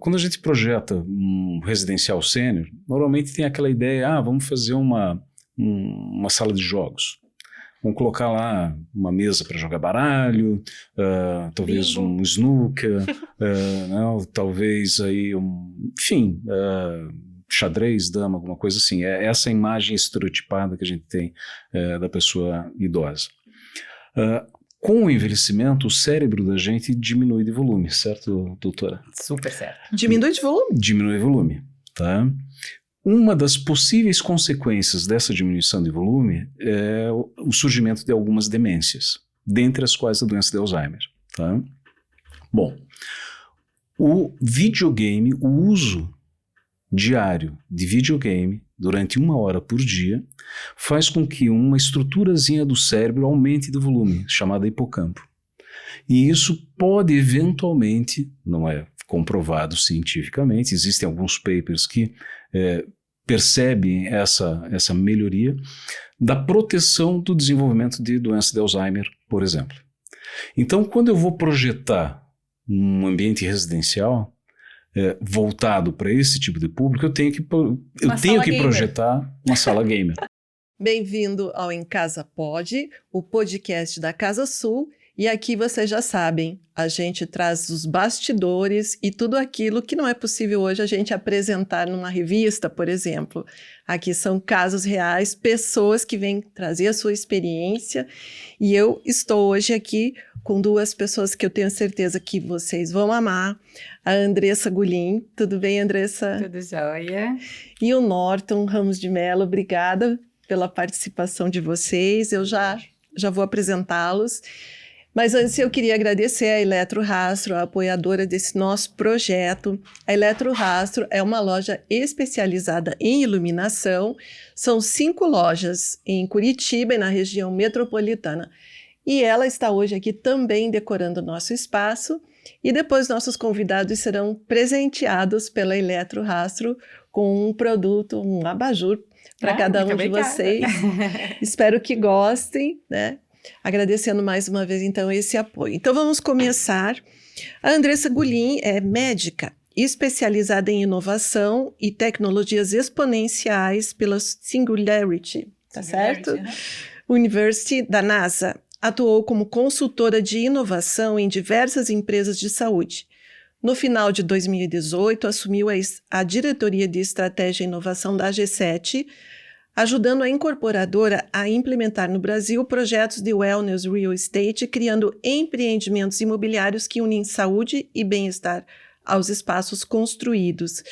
quando a gente projeta um residencial sênior, normalmente tem aquela ideia, vamos fazer uma sala de jogos. Vamos colocar lá uma mesa para jogar baralho, talvez um snooker, não, talvez aí enfim, xadrez, dama, alguma coisa assim. É essa imagem estereotipada que a gente tem da pessoa idosa. Com o envelhecimento, o cérebro da gente diminui de volume, certo, doutora? Super certo. Diminui de volume? Diminui de volume, tá? Uma das possíveis consequências dessa diminuição de volume é o surgimento de algumas demências, dentre as quais a doença de Alzheimer, tá? Bom, o videogame, o uso diário de videogame durante 1 hora por dia faz com que uma estruturazinha do cérebro aumente de volume, chamada hipocampo. E isso pode eventualmente, não é comprovado cientificamente, existem alguns papers que percebem essa melhoria da proteção do desenvolvimento de doença de Alzheimer, por exemplo. Então, quando eu vou projetar um ambiente residencial voltado para esse tipo de público, eu tenho que projetar uma sala gamer. Bem-vindo ao Em Casa Pode, o podcast da Casa Sul. E aqui vocês já sabem, a gente traz os bastidores e tudo aquilo que não é possível hoje a gente apresentar numa revista, por exemplo. Aqui são casos reais, pessoas que vêm trazer a sua experiência. E eu estou hoje aqui com 2 pessoas que eu tenho certeza que vocês vão amar. A Andressa Gulim. Tudo bem, Andressa? Tudo jóia. E o Norton Ramos de Mello. Obrigada pela participação de vocês. Eu já vou apresentá-los. Mas antes eu queria agradecer a Eletrorastro, a apoiadora desse nosso projeto. A Eletrorastro é uma loja especializada em iluminação. São 5 lojas em Curitiba e na região metropolitana. E ela está hoje aqui também decorando o nosso espaço. E depois nossos convidados serão presenteados pela Eletrorastro com um produto, um abajur para cada um de vocês. Espero que gostem, né? Agradecendo mais uma vez, então, esse apoio. Então, vamos começar. A Andressa Gulim é médica, especializada em inovação e tecnologias exponenciais pela Singularity, tá certo? University da NASA. Atuou como consultora de inovação em diversas empresas de saúde. No final de 2018, assumiu a diretoria de estratégia e inovação da G7, ajudando a incorporadora a implementar no Brasil projetos de wellness real estate, criando empreendimentos imobiliários que unem saúde e bem-estar aos espaços construídos.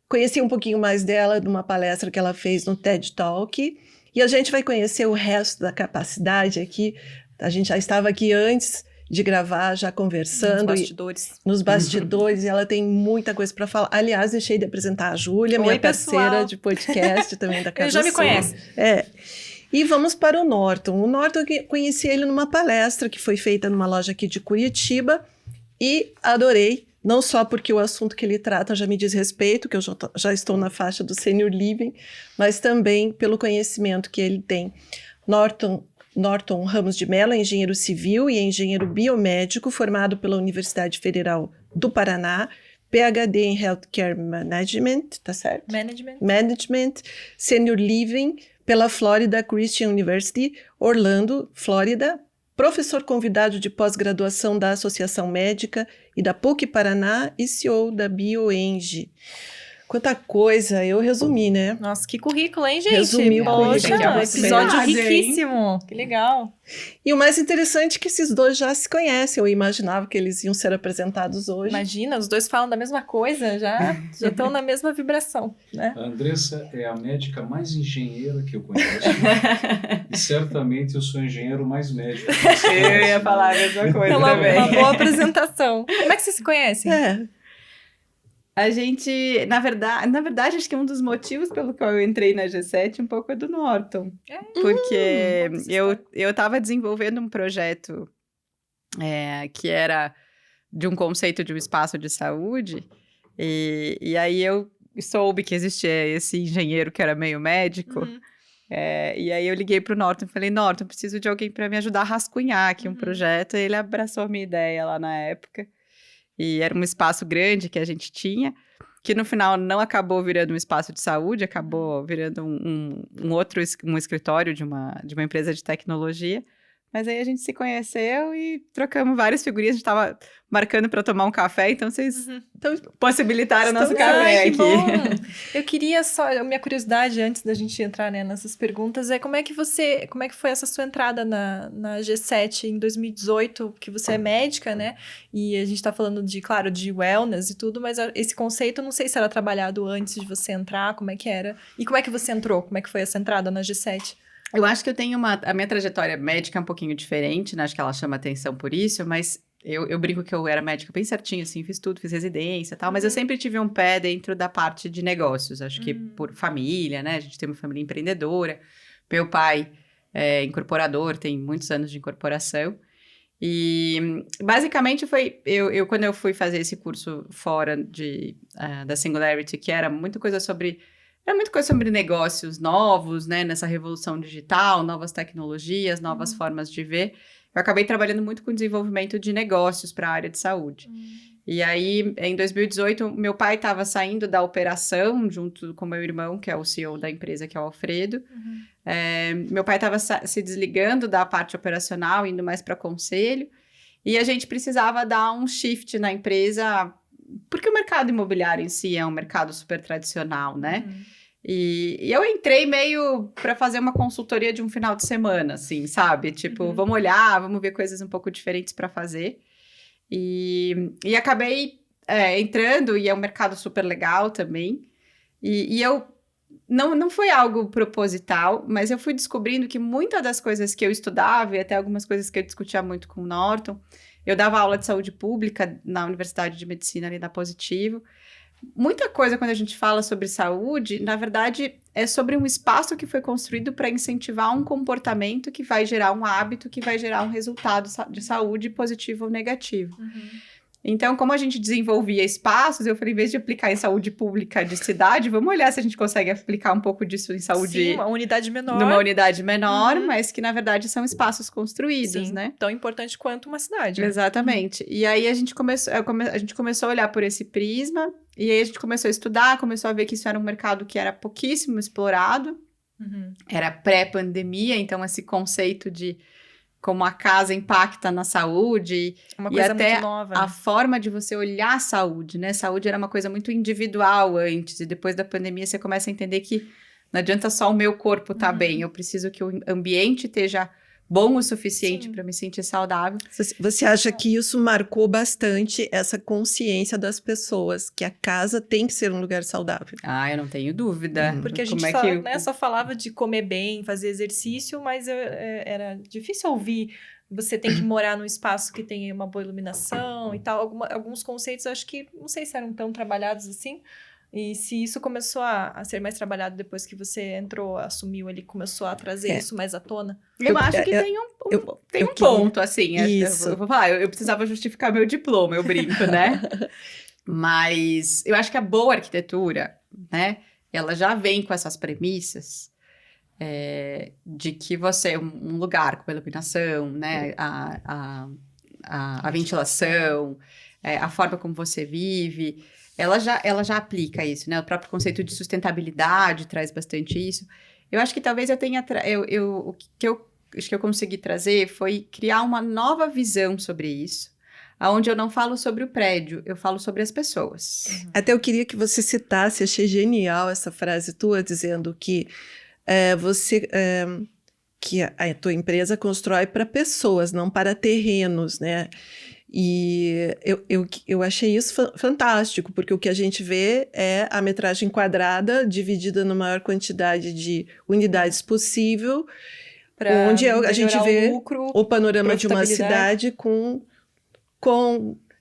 Conheci um pouquinho mais dela numa palestra que ela fez no TED Talk, e a gente vai conhecer o resto da capacidade aqui. A gente já estava aqui antes de gravar, já conversando. Nos bastidores. E ela tem muita coisa para falar. Aliás, deixei de apresentar a Júlia, minha parceira de podcast também da Casa Ele já me conhece. E vamos para o Norton. O Norton, eu conheci ele numa palestra que foi feita numa loja aqui de Curitiba e adorei. Não só porque o assunto que ele trata já me diz respeito, que eu já estou na faixa do Senior Living, mas também pelo conhecimento que ele tem. Norton Ramos de Mello é engenheiro civil e engenheiro biomédico, formado pela Universidade Federal do Paraná, PhD em Healthcare Management, tá certo? Management, Senior Living pela Florida Christian University, Orlando, Flórida, professor convidado de pós-graduação da Associação Médica e da PUC Paraná e CEO da BioEng. Quanta coisa, eu resumi, né? Nossa, que currículo, hein, gente? Resumi o currículo. Episódio riquíssimo. Que legal. E o mais interessante é que esses 2 já se conhecem. Eu imaginava que eles iam ser apresentados hoje. Imagina, os 2 falam da mesma coisa, já estão na mesma vibração, né? A Andressa é a médica mais engenheira que eu conheço. E certamente eu sou o engenheiro mais médico. Eu ia falar a mesma coisa também. Uma boa apresentação. Como é que vocês se conhecem? A gente, na verdade, acho que um dos motivos pelo qual eu entrei na G7 um pouco é do Norton. Porque eu estava desenvolvendo um projeto que era de um conceito de um espaço de saúde, e aí eu soube que existia esse engenheiro que era meio médico, e aí eu liguei pro Norton e falei, Norton, preciso de alguém para me ajudar a rascunhar aqui um projeto, e ele abraçou a minha ideia lá na época. E era um espaço grande que a gente tinha, que no final não acabou virando um espaço de saúde, acabou virando um escritório de uma empresa de tecnologia. Mas aí a gente se conheceu e trocamos várias figurinhas. A gente tava marcando para tomar um café, então vocês possibilitaram o nosso café aqui. Bom. Eu queria só, a minha curiosidade antes da gente entrar, né, nessas perguntas é como é que foi essa sua entrada na G7 em 2018, que você é médica, né? E a gente tá falando claro, de wellness e tudo, mas esse conceito, eu não sei se era trabalhado antes de você entrar, como é que era? E como é que você entrou? Como é que foi essa entrada na G7? Eu acho que eu tenho a minha trajetória médica é um pouquinho diferente, né? Acho que ela chama atenção por isso, mas eu brinco que eu era médica bem certinho, assim, fiz tudo, fiz residência e tal, mas eu sempre tive um pé dentro da parte de negócios, acho que por família, né? A gente tem uma família empreendedora, meu pai é incorporador, tem muitos anos de incorporação, e basicamente foi, quando eu fui fazer esse curso fora da Singularity, que era muita coisa sobre negócios novos, né, nessa revolução digital, novas tecnologias, novas formas de ver. Eu acabei trabalhando muito com desenvolvimento de negócios para a área de saúde. E aí, em 2018, meu pai estava saindo da operação, junto com meu irmão, que é o CEO da empresa, que é o Alfredo. Meu pai estava se desligando da parte operacional, indo mais para conselho. E a gente precisava dar um shift na empresa, porque o mercado imobiliário em si é um mercado super tradicional, né? E eu entrei meio para fazer uma consultoria de um final de semana, assim, sabe? Tipo, vamos olhar, vamos ver coisas um pouco diferentes para fazer. E acabei entrando, e é um mercado super legal também. E eu não foi algo proposital, mas eu fui descobrindo que muitas das coisas que eu estudava, e até algumas coisas que eu discutia muito com o Norton, eu dava aula de saúde pública na Universidade de Medicina ali da Positivo. Muita coisa, quando a gente fala sobre saúde, na verdade, é sobre um espaço que foi construído para incentivar um comportamento que vai gerar um hábito, que vai gerar um resultado de saúde positivo ou negativo. Então, como a gente desenvolvia espaços, eu falei, em vez de aplicar em saúde pública de cidade, vamos olhar se a gente consegue aplicar um pouco disso em saúde... Sim, uma unidade menor. Numa unidade menor, mas que, na verdade, são espaços construídos, Sim, né? tão importante quanto uma cidade. Exatamente. E aí, a gente começou a olhar por esse prisma, e aí a gente começou a estudar, começou a ver que isso era um mercado que era pouquíssimo explorado, era pré-pandemia, então esse conceito de como a casa impacta na saúde, Uma coisa e até muito nova, a né? forma de você olhar a saúde, né? Saúde era uma coisa muito individual antes, e depois da pandemia você começa a entender que não adianta só o meu corpo estar bem, eu preciso que o ambiente esteja bom o suficiente para me sentir saudável. Você acha que isso marcou bastante essa consciência das pessoas, que a casa tem que ser um lugar saudável? Ah, eu não tenho dúvida. Porque a gente só falava de comer bem, fazer exercício, mas era difícil ouvir. Você tem que morar num espaço que tenha uma boa iluminação e tal. Alguns conceitos, eu acho que, não sei se eram tão trabalhados assim. E se isso começou a ser mais trabalhado depois que você entrou, assumiu, ele começou a trazer isso mais à tona? Eu acho que tem um ponto, assim. Isso. Eu vou falar, eu precisava justificar meu diploma, eu brinco, né? Mas eu acho que a boa arquitetura, né? Ela já vem com essas premissas de que você, um lugar com iluminação, né? A ventilação, a forma como você vive... Ela já aplica isso, né? O próprio conceito de sustentabilidade traz bastante isso. Eu acho que talvez eu tenha... o que eu acho que eu consegui trazer foi criar uma nova visão sobre isso, onde eu não falo sobre o prédio, eu falo sobre as pessoas. Até eu queria que você citasse, achei genial essa frase tua, dizendo que que a tua empresa constrói para pessoas, não para terrenos, né? E eu achei isso fantástico, porque o que a gente vê é a metragem quadrada dividida na maior quantidade de unidades possível, onde a gente vê o panorama de uma cidade com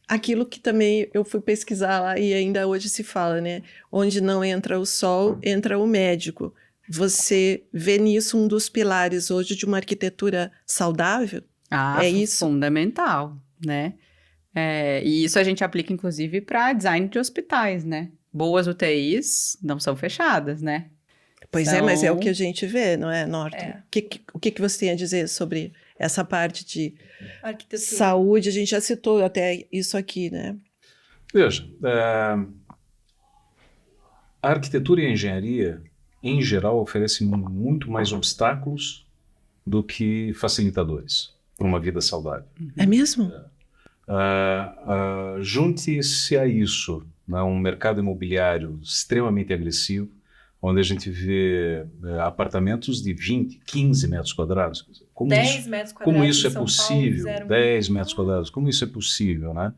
aquilo que também eu fui pesquisar lá e ainda hoje se fala, né? Onde não entra o sol, entra o médico. Você vê nisso um dos pilares hoje de uma arquitetura saudável? É isso? Fundamental, né? E isso a gente aplica, inclusive, para design de hospitais, né? Boas UTIs não são fechadas, né? Pois mas é o que a gente vê, não é, Norton? O que você tem a dizer sobre essa parte de arquitetura? Saúde? A gente já citou até isso aqui, né? Veja, a arquitetura e a engenharia, em geral, oferecem muito mais obstáculos do que facilitadores para uma vida saudável. É mesmo? Junte-se a isso, né, um mercado imobiliário extremamente agressivo, onde a gente vê apartamentos de 20, 15 metros quadrados. Como 10 isso, metros quadrados como isso em é São possível? Paulo, 10 metros quadrados, como isso é possível, né?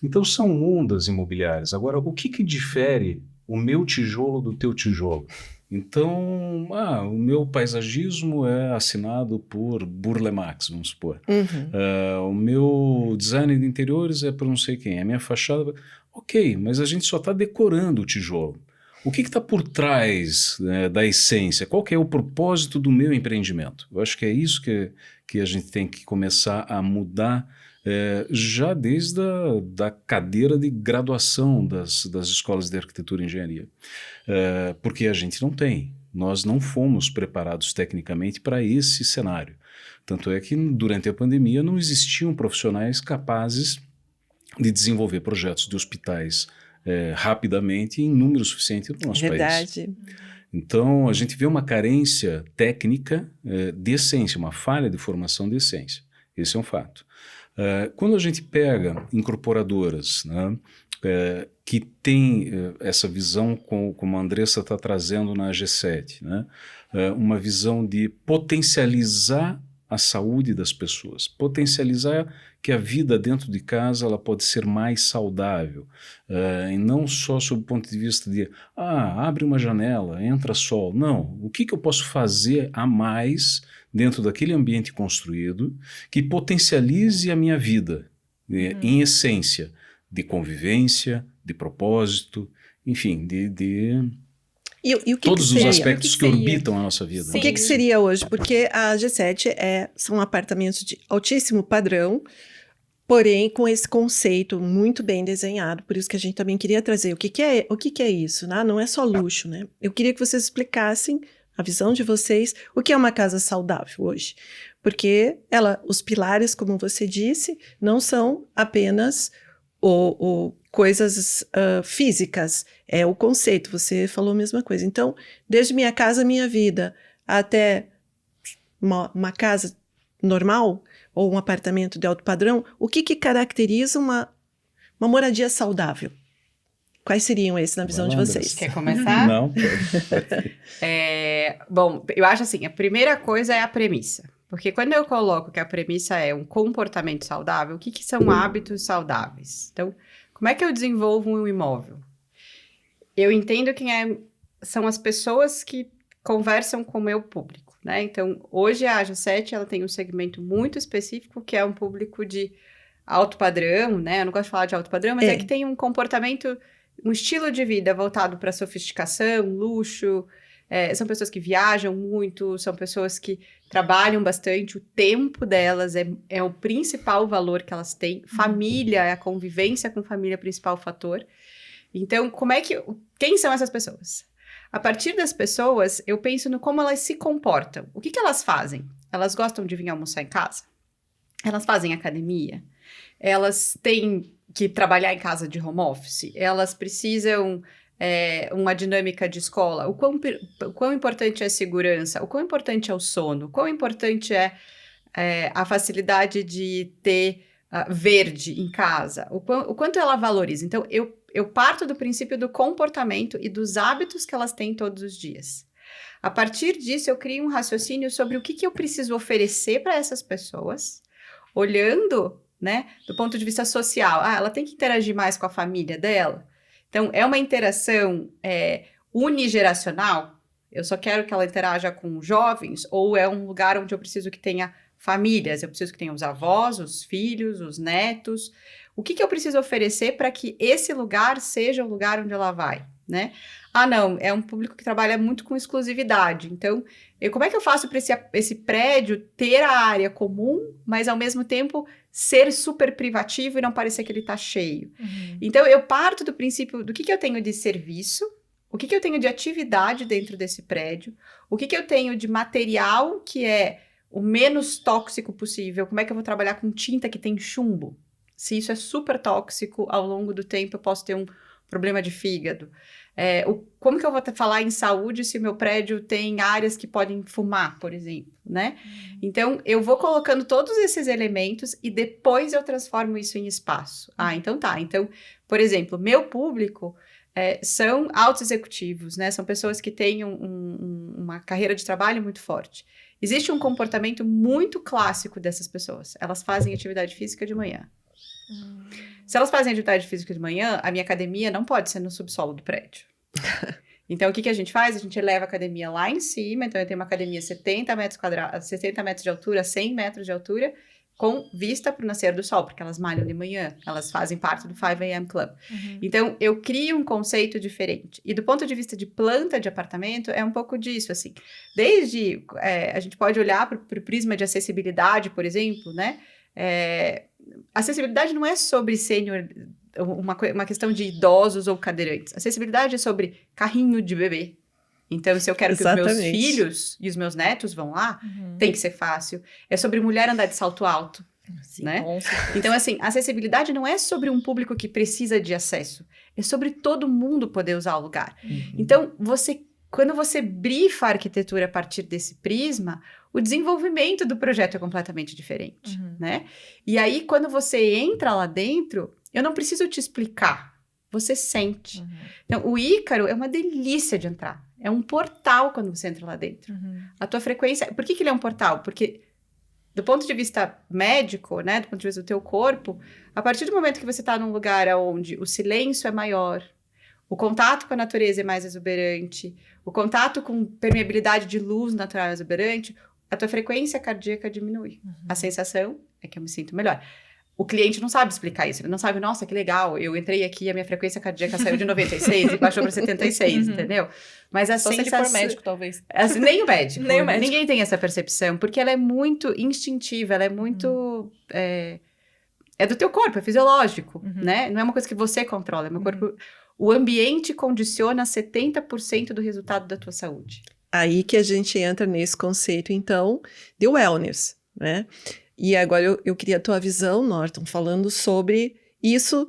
Então são ondas imobiliárias. Agora, o que difere o meu tijolo do teu tijolo? Então, o meu paisagismo é assinado por Burle Marx, vamos supor. Uhum. O meu design de interiores é por não sei quem. A minha fachada... Ok, mas a gente só está decorando o tijolo. O que está por trás, né, da essência? Qual que é o propósito do meu empreendimento? Eu acho que é isso que a gente tem que começar a mudar já desde da cadeira de graduação das escolas de arquitetura e engenharia. Porque a gente não tem. Nós não fomos preparados tecnicamente para esse cenário. Tanto é que durante a pandemia não existiam profissionais capazes de desenvolver projetos de hospitais rapidamente em número suficiente no nosso país. Verdade. Então, a gente vê uma carência técnica de essência, uma falha de formação de essência. Esse é um fato. Quando a gente pega incorporadoras, né, que tem essa visão como a Andressa está trazendo na G7, né, uma visão de potencializar a saúde das pessoas, potencializar que a vida dentro de casa ela pode ser mais saudável, e não só sob o ponto de vista de abre uma janela, entra sol. Não, o que eu posso fazer a mais dentro daquele ambiente construído que potencialize a minha vida, em essência, de convivência, de propósito, enfim, E o que todos que os seria? aspectos que orbitam a nossa vida. Sim. O que seria hoje? Porque a G7 são apartamentos de altíssimo padrão, porém com esse conceito muito bem desenhado. Por isso que a gente também queria trazer o que é isso, né? Não é só luxo, né? Eu queria que vocês explicassem a visão de vocês, o que é uma casa saudável hoje. Porque os pilares, como você disse, não são apenas coisas físicas, é o conceito, você falou a mesma coisa. Então, desde minha casa, minha vida, até uma casa normal, ou um apartamento de alto padrão, o que caracteriza uma moradia saudável? Quais seriam esses na visão de vocês? Quer começar? Não, Bom, eu acho assim, a primeira coisa é a premissa. Porque quando eu coloco que a premissa é um comportamento saudável, o que são hábitos saudáveis? Então, como é que eu desenvolvo um imóvel? Eu entendo são as pessoas que conversam com o meu público, né? Então, hoje a G7 ela tem um segmento muito específico que é um público de alto padrão, né? Eu não gosto de falar de alto padrão, mas é que tem um comportamento, um estilo de vida voltado para sofisticação, luxo. São pessoas que viajam muito, são pessoas que trabalham bastante, o tempo delas é o principal valor que elas têm. Família, a convivência com família é o principal fator. Então, quem são essas pessoas? A partir das pessoas, eu penso no como elas se comportam. O que elas fazem? Elas gostam de vir almoçar em casa? Elas fazem academia? Elas têm que trabalhar em casa de home office? Elas precisam uma dinâmica de escola? O quão importante é a segurança? O quão importante é o sono? O quão importante é a facilidade de ter verde em casa? O quanto ela valoriza? Então, eu parto do princípio do comportamento e dos hábitos que elas têm todos os dias. A partir disso, eu crio um raciocínio sobre o que eu preciso oferecer para essas pessoas, olhando, né, do ponto de vista social. Ela tem que interagir mais com a família dela? Então, é uma interação unigeracional? Eu só quero que ela interaja com jovens? Ou é um lugar onde eu preciso que tenha famílias? Eu preciso que tenha os avós, os filhos, os netos? O que eu preciso oferecer para que esse lugar seja o lugar onde ela vai, né? Não, é um público que trabalha muito com exclusividade. Então, como é que eu faço para esse prédio ter a área comum, mas ao mesmo tempo ser super privativo e não parecer que ele está cheio? Então, eu parto do princípio do que eu tenho de serviço, o que eu tenho de atividade dentro desse prédio, o que eu tenho de material que é o menos tóxico possível, como é que eu vou trabalhar com tinta que tem chumbo? se isso é super tóxico, ao longo do tempo eu posso ter um problema de fígado. Como que eu vou falar em saúde se o meu prédio tem áreas que podem fumar, por exemplo, né? Então, eu vou colocando todos esses elementos e depois eu transformo isso em espaço. Então tá. Então, por exemplo, meu público são altos executivos, né? São pessoas que têm uma carreira de trabalho muito forte. Existe um comportamento muito clássico dessas pessoas. Elas fazem atividade física de manhã. Se elas fazem atividade física de manhã, a minha academia não pode ser no subsolo do prédio. Então, o que a gente faz? A gente leva a academia lá em cima. Então, eu tenho uma academia 70 metros quadrados, 60 metros de altura, 100 metros de altura, com vista para o nascer do sol, porque elas malham de manhã. Elas fazem parte do 5 a.m. Club. Então, eu crio um conceito diferente. E do ponto de vista de planta de apartamento, é um pouco disso, assim. Desde, a gente pode olhar para o prisma de acessibilidade, por exemplo, né? Acessibilidade não é sobre sênior, uma questão de idosos ou cadeirantes. Acessibilidade é sobre carrinho de bebê. Então, se eu quero que os meus filhos e os meus netos vão lá, tem que ser fácil. É sobre mulher andar de salto alto, Sim, né? Então, assim, acessibilidade não é sobre um público que precisa de acesso. É sobre todo mundo poder usar o lugar. Então, quando você brifa a arquitetura a partir desse prisma, o desenvolvimento do projeto é completamente diferente, né? E aí, quando você entra lá dentro, eu não preciso te explicar, você sente. Então, o Ícaro é uma delícia de entrar. É um portal quando você entra lá dentro. A tua frequência... Por que ele é um portal? Porque, do ponto de vista médico, né? Do ponto de vista do teu corpo, a partir do momento que você está num lugar onde o silêncio é maior, o contato com a natureza é mais exuberante, o contato com permeabilidade de luz natural é exuberante, a tua frequência cardíaca diminui. A sensação é que eu me sinto melhor. O cliente não sabe explicar isso. Ele não sabe, nossa, que legal, eu entrei aqui e a minha frequência cardíaca saiu de 96 e baixou para 76, entendeu? Mas a Só se ele for médico, talvez. Assim, nem o médico. Nem o médico. Ninguém tem essa percepção, porque ela é muito instintiva, ela é muito... É do teu corpo, é fisiológico, né? Não é uma coisa que você controla, é meu corpo... O ambiente condiciona 70% do resultado da tua saúde. Aí que a gente entra nesse conceito, então, de wellness, né? E agora eu queria a tua visão, Norton, falando sobre isso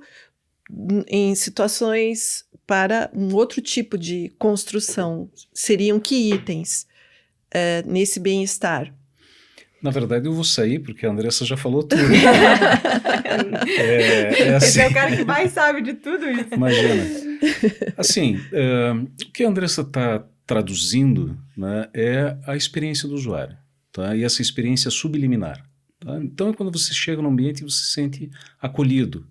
em situações para um outro tipo de construção. Seriam que itens nesse bem-estar? Na verdade, eu vou sair, porque a Andressa já falou tudo. Esse é o cara que mais sabe de tudo isso. Imagina. Assim, o que a Andressa está traduzindo, né, é a experiência do usuário, tá? E essa experiência subliminar. Tá? Então, é quando você chega num ambiente e você se sente acolhido.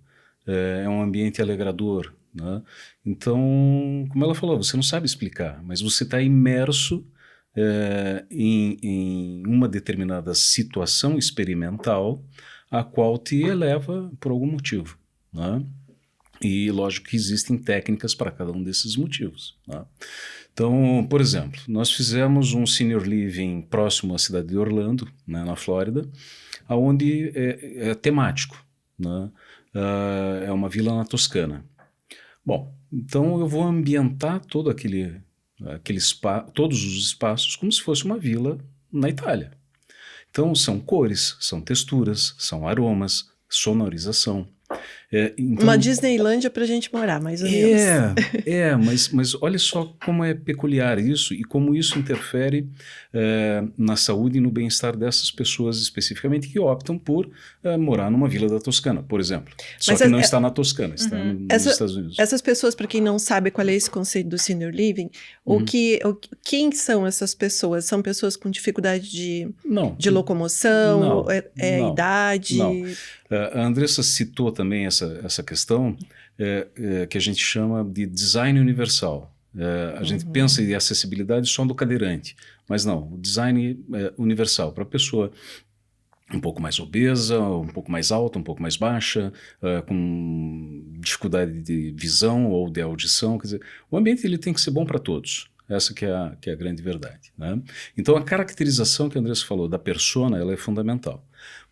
É um ambiente alegrador. Né? Então, como ela falou, você não sabe explicar, mas você está imerso em uma determinada situação experimental a qual te eleva por algum motivo. Né? E lógico que existem técnicas para cada um desses motivos. Né? Então, por exemplo, nós fizemos um senior living próximo à cidade de Orlando, né, na Flórida, onde é temático. Né? É uma vila na Toscana. Bom, então eu vou ambientar todo todos os espaços como se fosse uma vila na Itália. Então são cores, são texturas, são aromas, sonorização. Então, uma Disneylândia para a gente morar, mais ou menos. Mas olha só como é peculiar isso e como isso interfere na saúde e no bem-estar dessas pessoas especificamente que optam por morar numa vila da Toscana, por exemplo. Só que não está na Toscana, está nos Estados Unidos. Essas pessoas, para quem não sabe qual é esse conceito do senior living, quem são essas pessoas? São pessoas com dificuldade de locomoção? Idade? Não. A Andressa citou também essa questão que a gente chama de design universal. A gente pensa em acessibilidade só do cadeirante, mas não, o design universal para a pessoa um pouco mais obesa, um pouco mais alta, um pouco mais baixa, com dificuldade de visão ou de audição. Quer dizer, o ambiente ele tem que ser bom para todos. Essa que é a grande verdade. Né? Então, a caracterização que a Andressa falou da persona, ela é fundamental.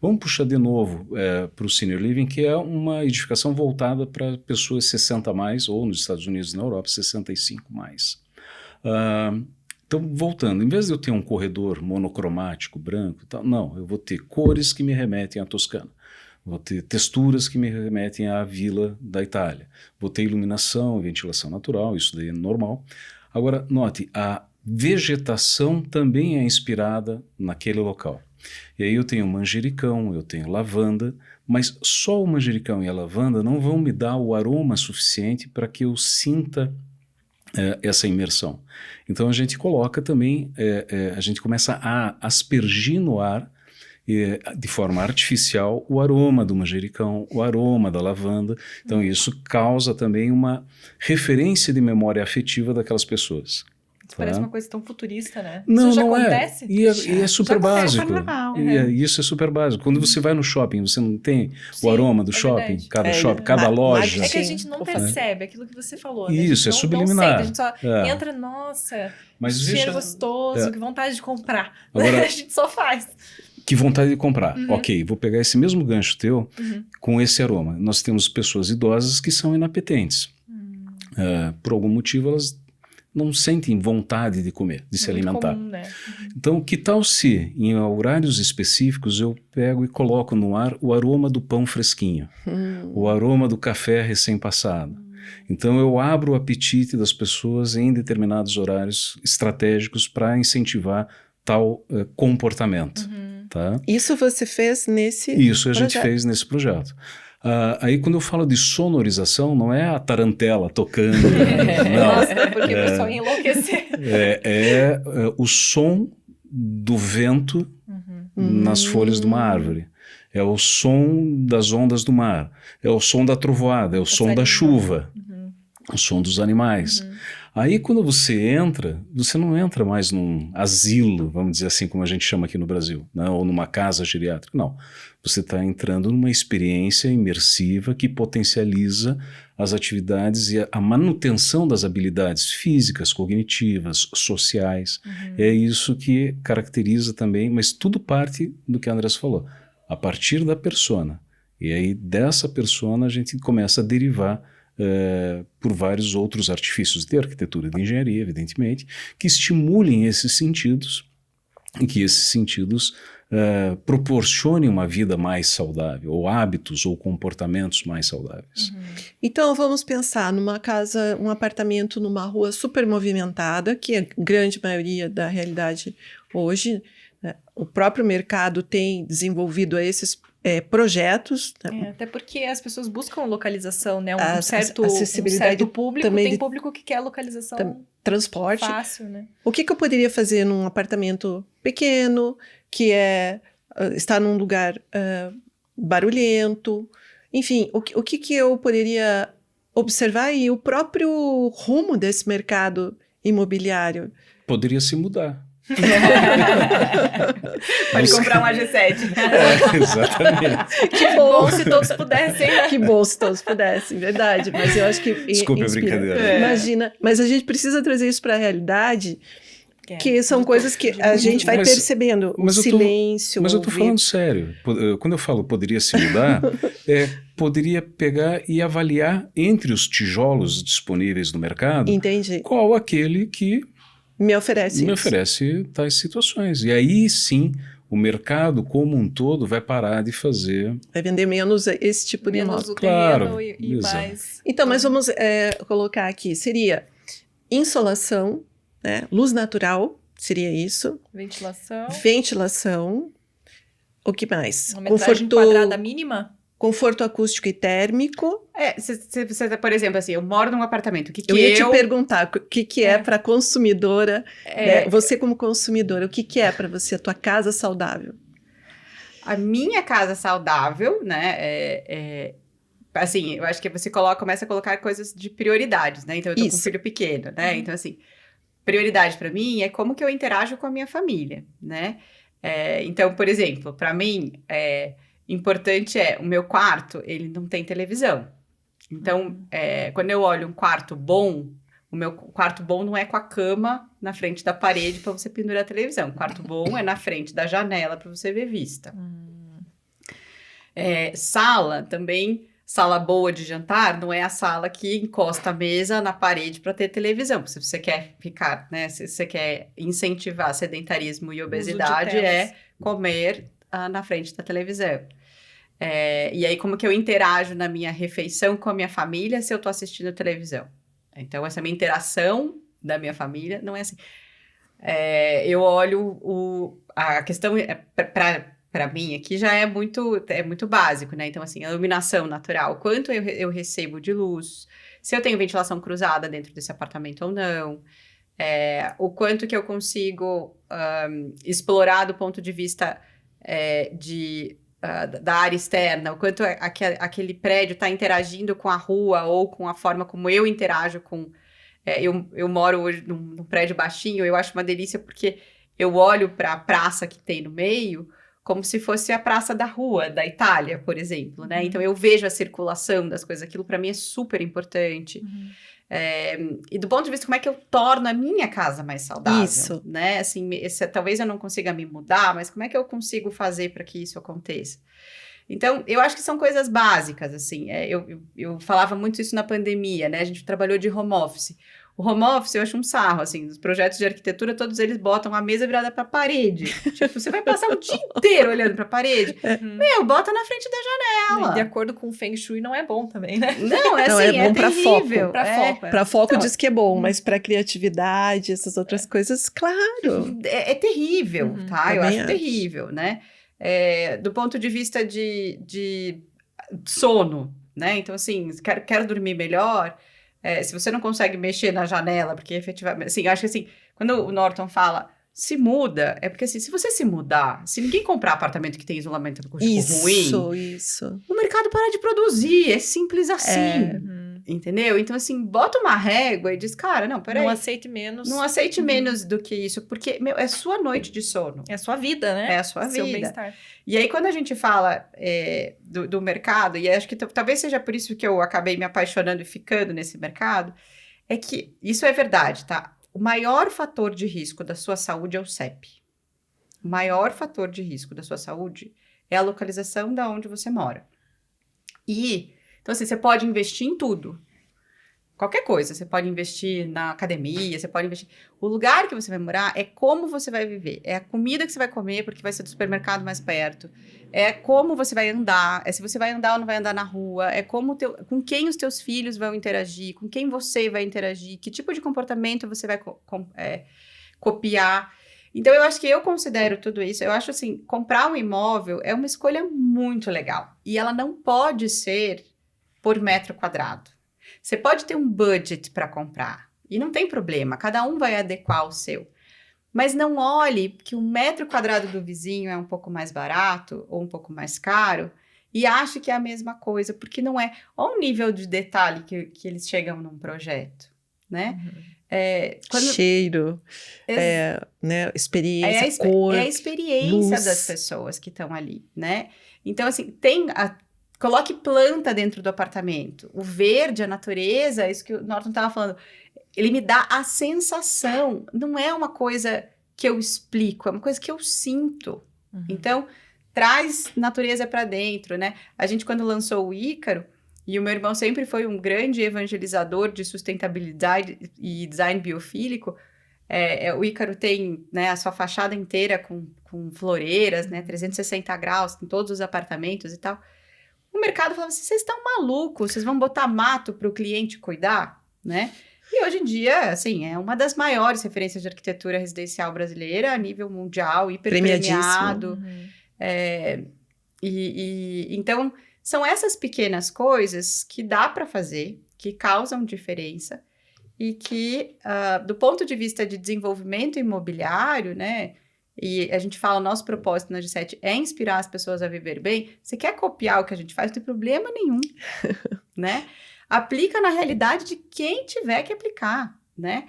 Vamos puxar de novo para o Senior Living, que é uma edificação voltada para pessoas 60 mais, ou nos Estados Unidos e na Europa, 65 mais. Então, voltando, em vez de eu ter um corredor monocromático, branco, tal, não, eu vou ter cores que me remetem à Toscana. Vou ter texturas que me remetem à vila da Itália. Vou ter iluminação, ventilação natural, isso daí é normal. Agora, note, a vegetação também é inspirada naquele local. E aí eu tenho manjericão, eu tenho lavanda, mas só o manjericão e a lavanda não vão me dar o aroma suficiente para que eu sinta essa imersão. Então a gente coloca também, a gente começa a aspergir no ar, de forma artificial, o aroma do manjericão, o aroma da lavanda. Então isso causa também uma referência de memória afetiva daquelas pessoas. Isso parece uma coisa tão futurista, né? Não, isso já não acontece? é. E é super básico. Isso é super básico. Quando você vai no shopping, você não tem Sim, o aroma do é shopping, verdade. cada shopping, cada loja. É que a gente não percebe aquilo que você falou, né? A gente Isso, é não subliminar. sente, a gente só entra, nossa, Mas cheiro gostoso, que vontade de comprar. Agora, a gente só faz. Que vontade de comprar. Ok, vou pegar esse mesmo gancho teu com esse aroma. Nós temos pessoas idosas que são inapetentes. Por algum motivo, elas não sentem vontade de comer, de se alimentar. Comum, né? Então, que tal se, em horários específicos, eu pego e coloco no ar o aroma do pão fresquinho, o aroma do café recém-passado. Então, eu abro o apetite das pessoas em determinados horários estratégicos para incentivar tal comportamento. Tá? Isso você fez nesse Isso a gente fez nesse projeto. Aí quando eu falo de sonorização, não é a tarantela tocando. Não. Nossa, porque o pessoal ia enlouquecer. É o som do vento nas folhas de uma árvore. É o som das ondas do mar. É o som da trovoada. É o som da chuva. O som dos animais. Aí quando você entra, você não entra mais num asilo, vamos dizer assim, como a gente chama aqui no Brasil, né? Ou numa casa geriátrica. Não. Você está entrando numa experiência imersiva que potencializa as atividades e a manutenção das habilidades físicas, cognitivas, sociais. É isso que caracteriza também, mas tudo parte do que a Andressa falou, a partir da persona. E aí dessa persona a gente começa a derivar por vários outros artifícios de arquitetura e de engenharia, evidentemente, que estimulem esses sentidos e que esses sentidos proporcionem uma vida mais saudável, ou hábitos ou comportamentos mais saudáveis. Então vamos pensar numa casa, um apartamento numa rua super movimentada, que é a grande maioria da realidade hoje, né? O próprio mercado tem desenvolvido esses projetos. Até porque as pessoas buscam localização, né? A Um certo público, também tem público que quer localização transporte. fácil, né? O que eu poderia fazer num apartamento pequeno, que está num lugar barulhento? Enfim, o que eu poderia observar e o próprio rumo desse mercado imobiliário? Poderia se mudar. Pode comprar um AG7. Exatamente. Que bom se todos pudessem, né? Que bom se todos pudessem, verdade. Mas eu acho que Desculpe a brincadeira. Imagina, mas a gente precisa trazer isso para a realidade, que são coisas que a gente vai percebendo. O silêncio. Mas eu estou falando sério. Quando eu falo poderia se mudar, poderia pegar e avaliar entre os tijolos disponíveis no mercado. Entendi. Qual aquele que me oferece tais situações. E aí sim, o mercado como um todo vai parar de fazer... Vai vender menos esse tipo de imóvel. Claro. E mais... Então, mas vamos colocar aqui. Seria insolação, né? Luz natural, seria isso. Ventilação. O que mais? Uma metragem quadrada mínima? Conforto acústico e térmico. Você, por exemplo, assim, eu moro num apartamento. Eu ia te perguntar o que é para consumidora, né? Você como consumidora, o que é para você a tua casa saudável? A minha casa saudável, né, assim, eu acho que você começa a colocar coisas de prioridades, né? Então, eu tô com um filho pequeno, né? Então, assim, prioridade para mim é como que eu interajo com a minha família, né? Então, por exemplo, para mim, importante o meu quarto, ele não tem televisão. Então, quando eu olho um quarto bom, o meu quarto bom não é com a cama na frente da parede para você pendurar a televisão. O quarto bom é na frente da janela para você ver vista. Sala também, sala boa de jantar, não é a sala que encosta a mesa na parede para ter televisão. Se você quer ficar, né, se você quer incentivar sedentarismo e obesidade, comer na frente da televisão. E aí, como que eu interajo na minha refeição com a minha família se eu tô assistindo televisão? Então, essa minha interação da minha família não é assim. Eu olho a questão, para mim, aqui já é muito básico, né? Então, assim, a iluminação natural, quanto eu recebo de luz, se eu tenho ventilação cruzada dentro desse apartamento ou não, o quanto que eu consigo explorar do ponto de vista da área externa, o quanto aquele prédio está interagindo com a rua ou com a forma como eu interajo com... eu moro hoje num prédio baixinho, eu acho uma delícia porque eu olho para a praça que tem no meio como se fosse a praça da rua, da Itália, por exemplo, né? Então, eu vejo a circulação das coisas, aquilo para mim é super importante. E do ponto de vista como é que eu torno a minha casa mais saudável, Isso. né? Assim, talvez eu não consiga me mudar, mas como é que eu consigo fazer para que isso aconteça? Então, eu acho que são coisas básicas, assim. Eu falava muito isso na pandemia, né? A gente trabalhou de home office. O home office eu acho um sarro, assim, os projetos de arquitetura, todos eles botam a mesa virada para a parede. Tipo, você vai passar o dia inteiro olhando para a parede. Bota na frente da janela. De acordo com o Feng Shui não é bom também, né? Não, Não, é bom pra terrível. foco. Foco. Para foco Então, diz que é bom, mas para criatividade, essas outras coisas, claro. É terrível, tá? Eu também acho terrível, né? Do ponto de vista de sono, né? Então, assim, quero dormir melhor... se você não consegue mexer na janela, porque efetivamente... Assim, acho que assim, quando o Norton fala se muda, é porque assim, se você se mudar, se ninguém comprar apartamento que tem isolamento acústico ruim... Isso. O mercado para de produzir, é simples assim. Entendeu? Então, assim, bota uma régua e diz, cara, não, peraí. Não aceite menos. Não aceite menos do que isso, porque, é sua noite de sono. É a sua vida, né? É a sua Seu vida. bem-estar. E aí, quando a gente fala do mercado, e acho que talvez seja por isso que eu acabei me apaixonando e ficando nesse mercado, é que isso é verdade, tá? O maior fator de risco da sua saúde é o CEP. O maior fator de risco da sua saúde é a localização da onde você mora. Então, assim, você pode investir em tudo. Qualquer coisa, você pode investir na academia, você pode investir... O lugar que você vai morar é como você vai viver, é a comida que você vai comer, porque vai ser do supermercado mais perto, é como você vai andar, é se você vai andar ou não vai andar na rua, é com quem os teus filhos vão interagir, com quem você vai interagir, que tipo de comportamento você vai copiar. Então, eu acho que eu considero tudo isso, eu acho assim, comprar um imóvel é uma escolha muito legal, e ela não pode ser por metro quadrado. Você pode ter um budget para comprar, e não tem problema, cada um vai adequar o seu. Mas não olhe que o metro quadrado do vizinho é um pouco mais barato ou um pouco mais caro e ache que é a mesma coisa, porque não é. Olha o nível de detalhe que eles chegam num projeto, né? Cheiro, né, experiência, cor, é a experiência luz. Das pessoas que estão ali, né? Então, assim, coloque planta dentro do apartamento. O verde, a natureza, isso que o Norton estava falando, ele me dá a sensação. Não é uma coisa que eu explico, é uma coisa que eu sinto. Então, traz natureza para dentro, né? A gente, quando lançou o Ícaro, e o meu irmão sempre foi um grande evangelizador de sustentabilidade e design biofílico, o Ícaro tem, né, a sua fachada inteira com floreiras, né, 360 graus, em todos os apartamentos e tal. O mercado falava assim, vocês estão malucos, vocês vão botar mato para o cliente cuidar, né? E hoje em dia, assim, é uma das maiores referências de arquitetura residencial brasileira a nível mundial, hiper premiado. Então, são essas pequenas coisas que dá para fazer, que causam diferença e que, do ponto de vista de desenvolvimento imobiliário, né? E a gente fala, o nosso propósito na G7 é inspirar as pessoas a viver bem. Você quer copiar o que a gente faz, não tem problema nenhum, né? Aplica na realidade de quem tiver que aplicar, né?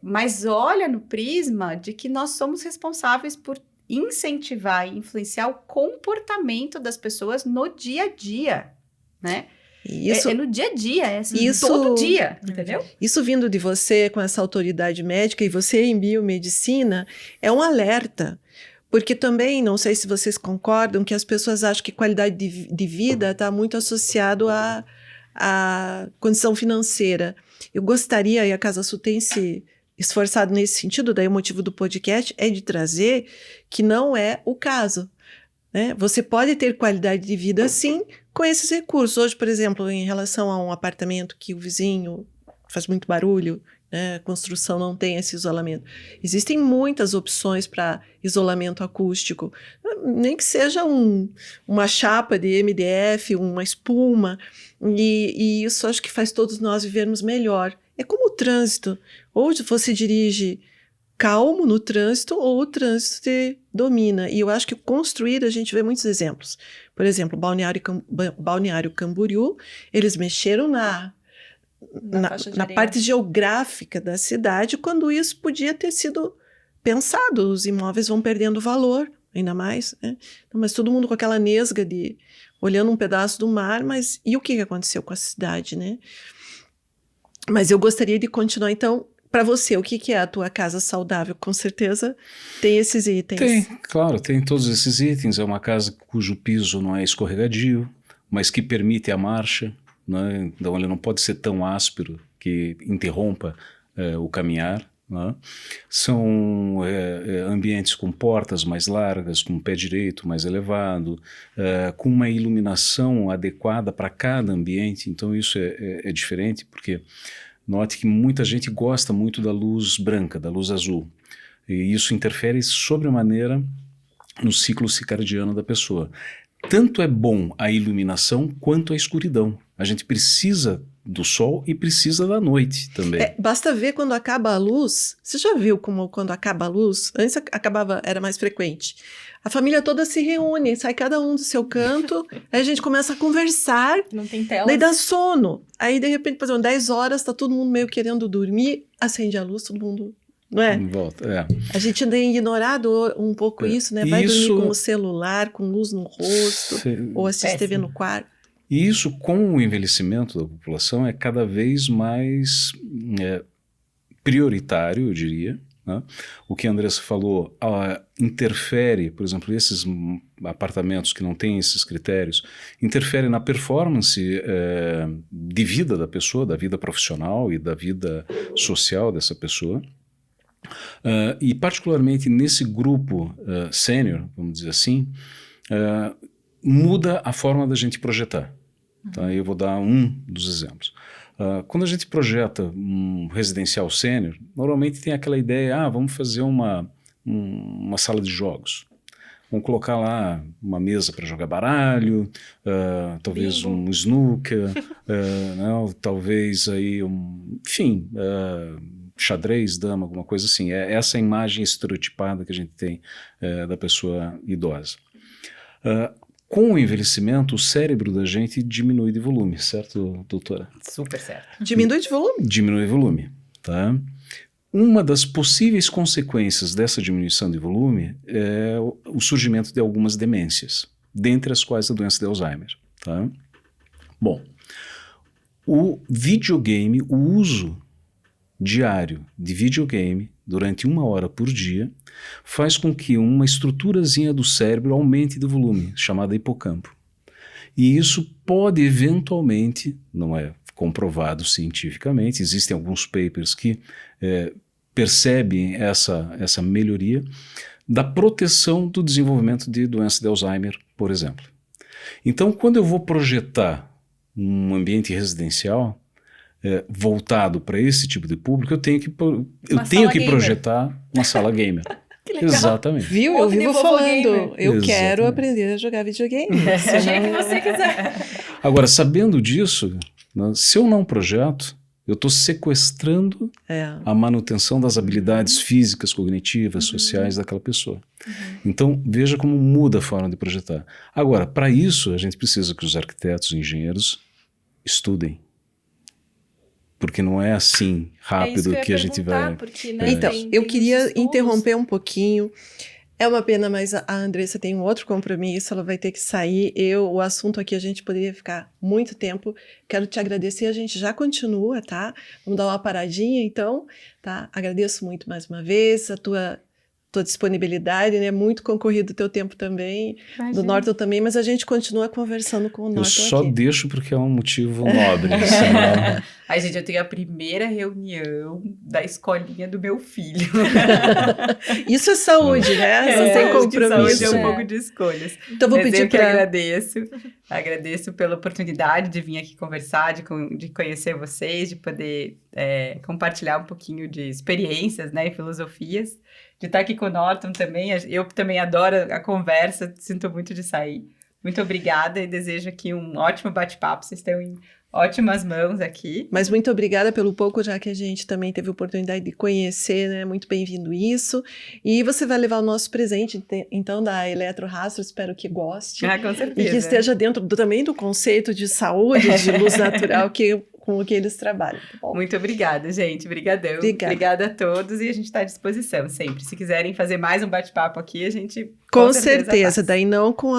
Mas olha no prisma de que nós somos responsáveis por incentivar e influenciar o comportamento das pessoas no dia a dia, né? Isso, no dia a dia, assim, todo dia, entendeu? Isso vindo de você com essa autoridade médica e você em biomedicina é um alerta, porque também, não sei se vocês concordam, que as pessoas acham que qualidade de vida está muito associado à condição financeira. Eu gostaria, e a Casa Sul tem se esforçado nesse sentido, daí o motivo do podcast é de trazer que não é o caso. né? Você pode ter qualidade de vida, sim, com esses recursos. Hoje, por exemplo, em relação a um apartamento que o vizinho faz muito barulho, né? A construção não tem esse isolamento. Existem muitas opções para isolamento acústico, nem que seja uma chapa de MDF, uma espuma, e isso acho que faz todos nós vivermos melhor. É como o trânsito. Ou você dirige calmo no trânsito, ou o trânsito te domina. E eu acho que construir, a gente vê muitos exemplos. Por exemplo, Balneário Camboriú, eles mexeram na parte geográfica da cidade, quando isso podia ter sido pensado. Os imóveis vão perdendo valor, ainda mais, né? Mas todo mundo com aquela nesga de olhando um pedaço do mar, mas e o que aconteceu com a cidade, né? Mas eu gostaria de continuar, então, para você, o que é a tua casa saudável? Com certeza tem esses itens. Tem, claro, tem todos esses itens. É uma casa cujo piso não é escorregadio, mas que permite a marcha, né? Então ele não pode ser tão áspero que interrompa o caminhar, né? São ambientes com portas mais largas, com pé direito mais elevado, com uma iluminação adequada para cada ambiente. Então isso é diferente, porque note que muita gente gosta muito da luz branca, da luz azul, e isso interfere sobremaneira no ciclo circadiano da pessoa. Tanto é bom a iluminação quanto a escuridão. A gente precisa do sol e precisa da noite também. Basta ver quando acaba a luz. Você já viu como quando acaba a luz? Antes era mais frequente. A família toda se reúne, sai cada um do seu canto, aí a gente começa a conversar. Não tem tela. Daí dá sono. Aí, de repente, por exemplo, 10 horas, tá todo mundo meio querendo dormir, acende a luz, todo mundo... Não é? Volta, A gente tem ignorado um pouco isso, né? Vai dormir com o celular, com luz no rosto, ou assiste TV no quarto. E isso, com o envelhecimento da população, é cada vez mais prioritário, eu diria, né? O que a Andressa falou interfere, por exemplo, esses apartamentos que não têm esses critérios, interfere na performance de vida da pessoa, da vida profissional e da vida social dessa pessoa. E particularmente nesse grupo sênior, vamos dizer assim, muda a forma da gente projetar. Tá? Eu vou dar um dos exemplos. Quando a gente projeta um residencial sênior, normalmente tem aquela ideia, vamos fazer uma sala de jogos. Vamos colocar lá uma mesa para jogar baralho, talvez um snooker, talvez aí enfim, xadrez, dama, alguma coisa assim. É essa imagem estereotipada que a gente tem da pessoa idosa. Com o envelhecimento, o cérebro da gente diminui de volume, certo, doutora? Super certo. Diminui de volume? Diminui de volume, tá? Uma das possíveis consequências dessa diminuição de volume é o surgimento de algumas demências, dentre as quais a doença de Alzheimer, tá? Bom, o videogame, o uso diário de videogame durante 1 hora por dia faz com que uma estruturazinha do cérebro aumente de volume, chamada hipocampo. E isso pode eventualmente, não é comprovado cientificamente, existem alguns papers que percebem essa melhoria da proteção do desenvolvimento de doença de Alzheimer, por exemplo. Então, quando eu vou projetar um ambiente residencial voltado para esse tipo de público, eu tenho que projetar uma sala gamer. Que legal. Exatamente. Viu? Eu vivo falando. Eu quero aprender a jogar videogame. O dia que você quiser. Agora, sabendo disso, né, se eu não projeto, eu estou sequestrando a manutenção das habilidades físicas, cognitivas, sociais daquela pessoa. Então, veja como muda a forma de projetar. Agora, para isso, a gente precisa que os arquitetos e engenheiros estudem. Porque não é assim rápido que a gente vai... Porque, né, então, eu queria estudos. interromper um pouquinho. É uma pena, mas a Andressa tem um outro compromisso, ela vai ter que sair. O assunto aqui a gente poderia ficar muito tempo. Quero te agradecer, a gente já continua, tá? Vamos dar uma paradinha, então, tá? Agradeço muito mais uma vez a tua disponibilidade, né? Muito concorrido o teu tempo também, Imagina. do Norton também, mas a gente continua conversando com o Norton Eu só aqui. deixo porque é um motivo nobre. Senão... Ai, gente, eu tenho a primeira reunião da escolinha do meu filho. Isso é saúde, né? Não tem acho que compromisso. saúde é um É. pouco de escolhas. Então, vou Mas pedir eu que para... agradeço pela oportunidade de vir aqui conversar, de conhecer vocês, de poder compartilhar um pouquinho de experiências, né, e filosofias, de estar aqui com o Norton também. Eu também adoro a conversa, sinto muito de sair. Muito obrigada e desejo aqui um ótimo bate-papo. Vocês estão em ótimas mãos aqui. Mas muito obrigada pelo pouco, já que a gente também teve a oportunidade de conhecer, né? Muito bem-vindo isso. E você vai levar o nosso presente, então, da Eletrorastro, espero que goste. Ah, com certeza. E que esteja dentro também do conceito de saúde, de luz natural, com o que eles trabalham. Tá bom? Muito obrigada, gente. Obrigadão. Obrigada a todos e a gente está à disposição sempre. Se quiserem fazer mais um bate-papo aqui, a gente Com certeza certeza, faz. daí não com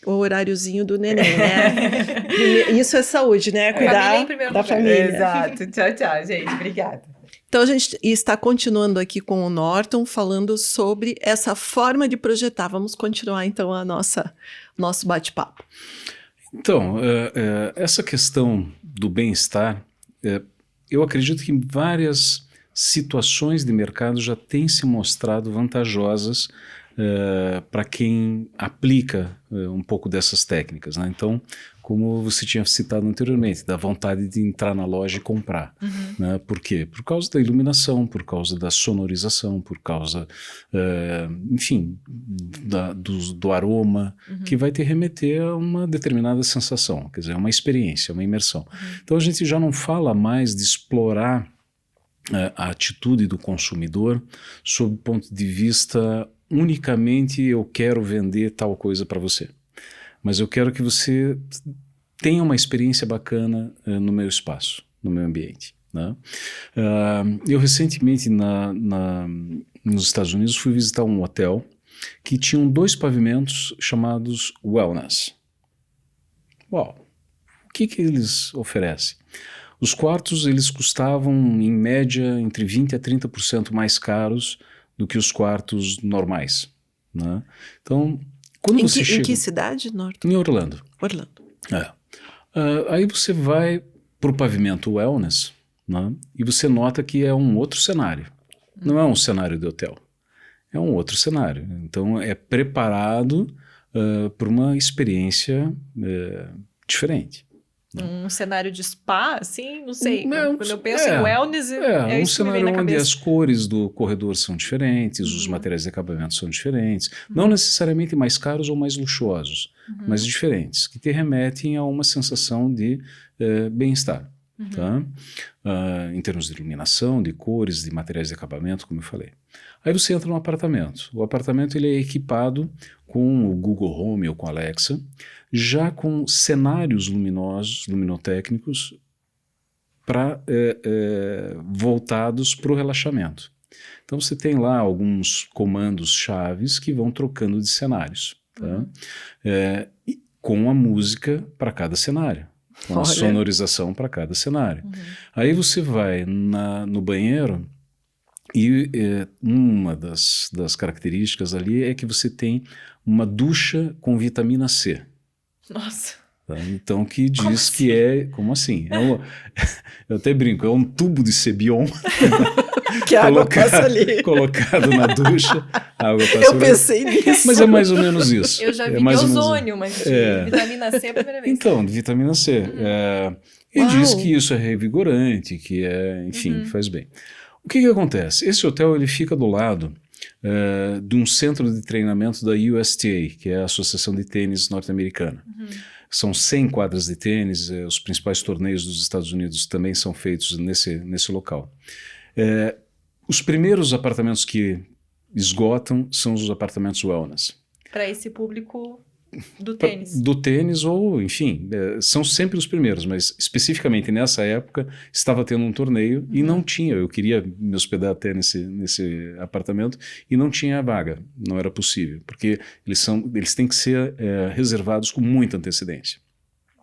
o horáriozinho do neném, né? Isso é saúde, né? Família Cuidar em primeiro da lugar. família. Exato. Tchau, tchau, gente. Obrigada. Então, a gente está continuando aqui com o Norton, falando sobre essa forma de projetar. Vamos continuar, então, nosso bate-papo. Então, essa questão do bem-estar, eu acredito que em várias situações de mercado já têm se mostrado vantajosas para quem aplica um pouco dessas técnicas, né? Então, como você tinha citado anteriormente, da vontade de entrar na loja e comprar. Né? Por quê? Por causa da iluminação, por causa da sonorização, por causa, enfim, do aroma, que vai te remeter a uma determinada sensação, quer dizer, uma experiência, uma imersão. Então a gente já não fala mais de explorar a atitude do consumidor sob o ponto de vista unicamente eu quero vender tal coisa para você. Mas eu quero que você tenha uma experiência bacana no meu espaço, no meu ambiente. Né? Eu recentemente nos Estados Unidos fui visitar um hotel que tinha 2 pavimentos chamados Wellness. Uau! O que eles oferecem? Os quartos eles custavam em média entre 20% a 30% mais caros do que os quartos normais. Né? Então, quando você chega... Em que cidade, Norton? Em Orlando. Orlando. Aí você vai para o pavimento Wellness, né, e você nota que é um outro cenário. Não é um cenário de hotel. É um outro cenário. Então é preparado para uma experiência diferente. Um cenário de spa, assim, não sei. Não, Quando eu penso em wellness, é um isso que me vem cenário na onde cabeça. as cores do corredor são diferentes, os materiais de acabamento são diferentes, não necessariamente mais caros ou mais luxuosos, mas diferentes, que te remetem a uma sensação de bem-estar. Tá? Em termos de iluminação, de cores, de materiais de acabamento, como eu falei. Aí você entra no apartamento. O apartamento ele é equipado com o Google Home ou com a Alexa, já com cenários luminosos, luminotécnicos, voltados para o relaxamento. Então você tem lá alguns comandos chaves que vão trocando de cenários, tá? Com a música para cada cenário, com a sonorização para cada cenário. Aí você vai no banheiro e uma das características ali é que você tem uma ducha com vitamina C. Nossa. Tá? Então, que diz que é... Como assim? Eu até brinco, é um tubo de Cebion Que a água passa ali. colocado na ducha. A água passa Eu pensei nisso. Mas é mais ou menos isso. Eu já vi mais ou menos ozônio, mas vitamina C é a primeira vez. Então, de vitamina C. E diz que isso é revigorante, que enfim, faz bem. O que acontece? Esse hotel ele fica do lado de um centro de treinamento da USTA, que é a Associação de Tênis Norte-Americana. São 100 quadras de tênis, os principais torneios dos Estados Unidos também são feitos nesse local. Os primeiros apartamentos que esgotam são os apartamentos wellness. Para esse público do tênis. Do tênis ou, enfim, são sempre os primeiros, mas especificamente nessa época estava tendo um torneio e não tinha, eu queria me hospedar até nesse apartamento e não tinha vaga, não era possível, porque eles têm que ser reservados com muita antecedência.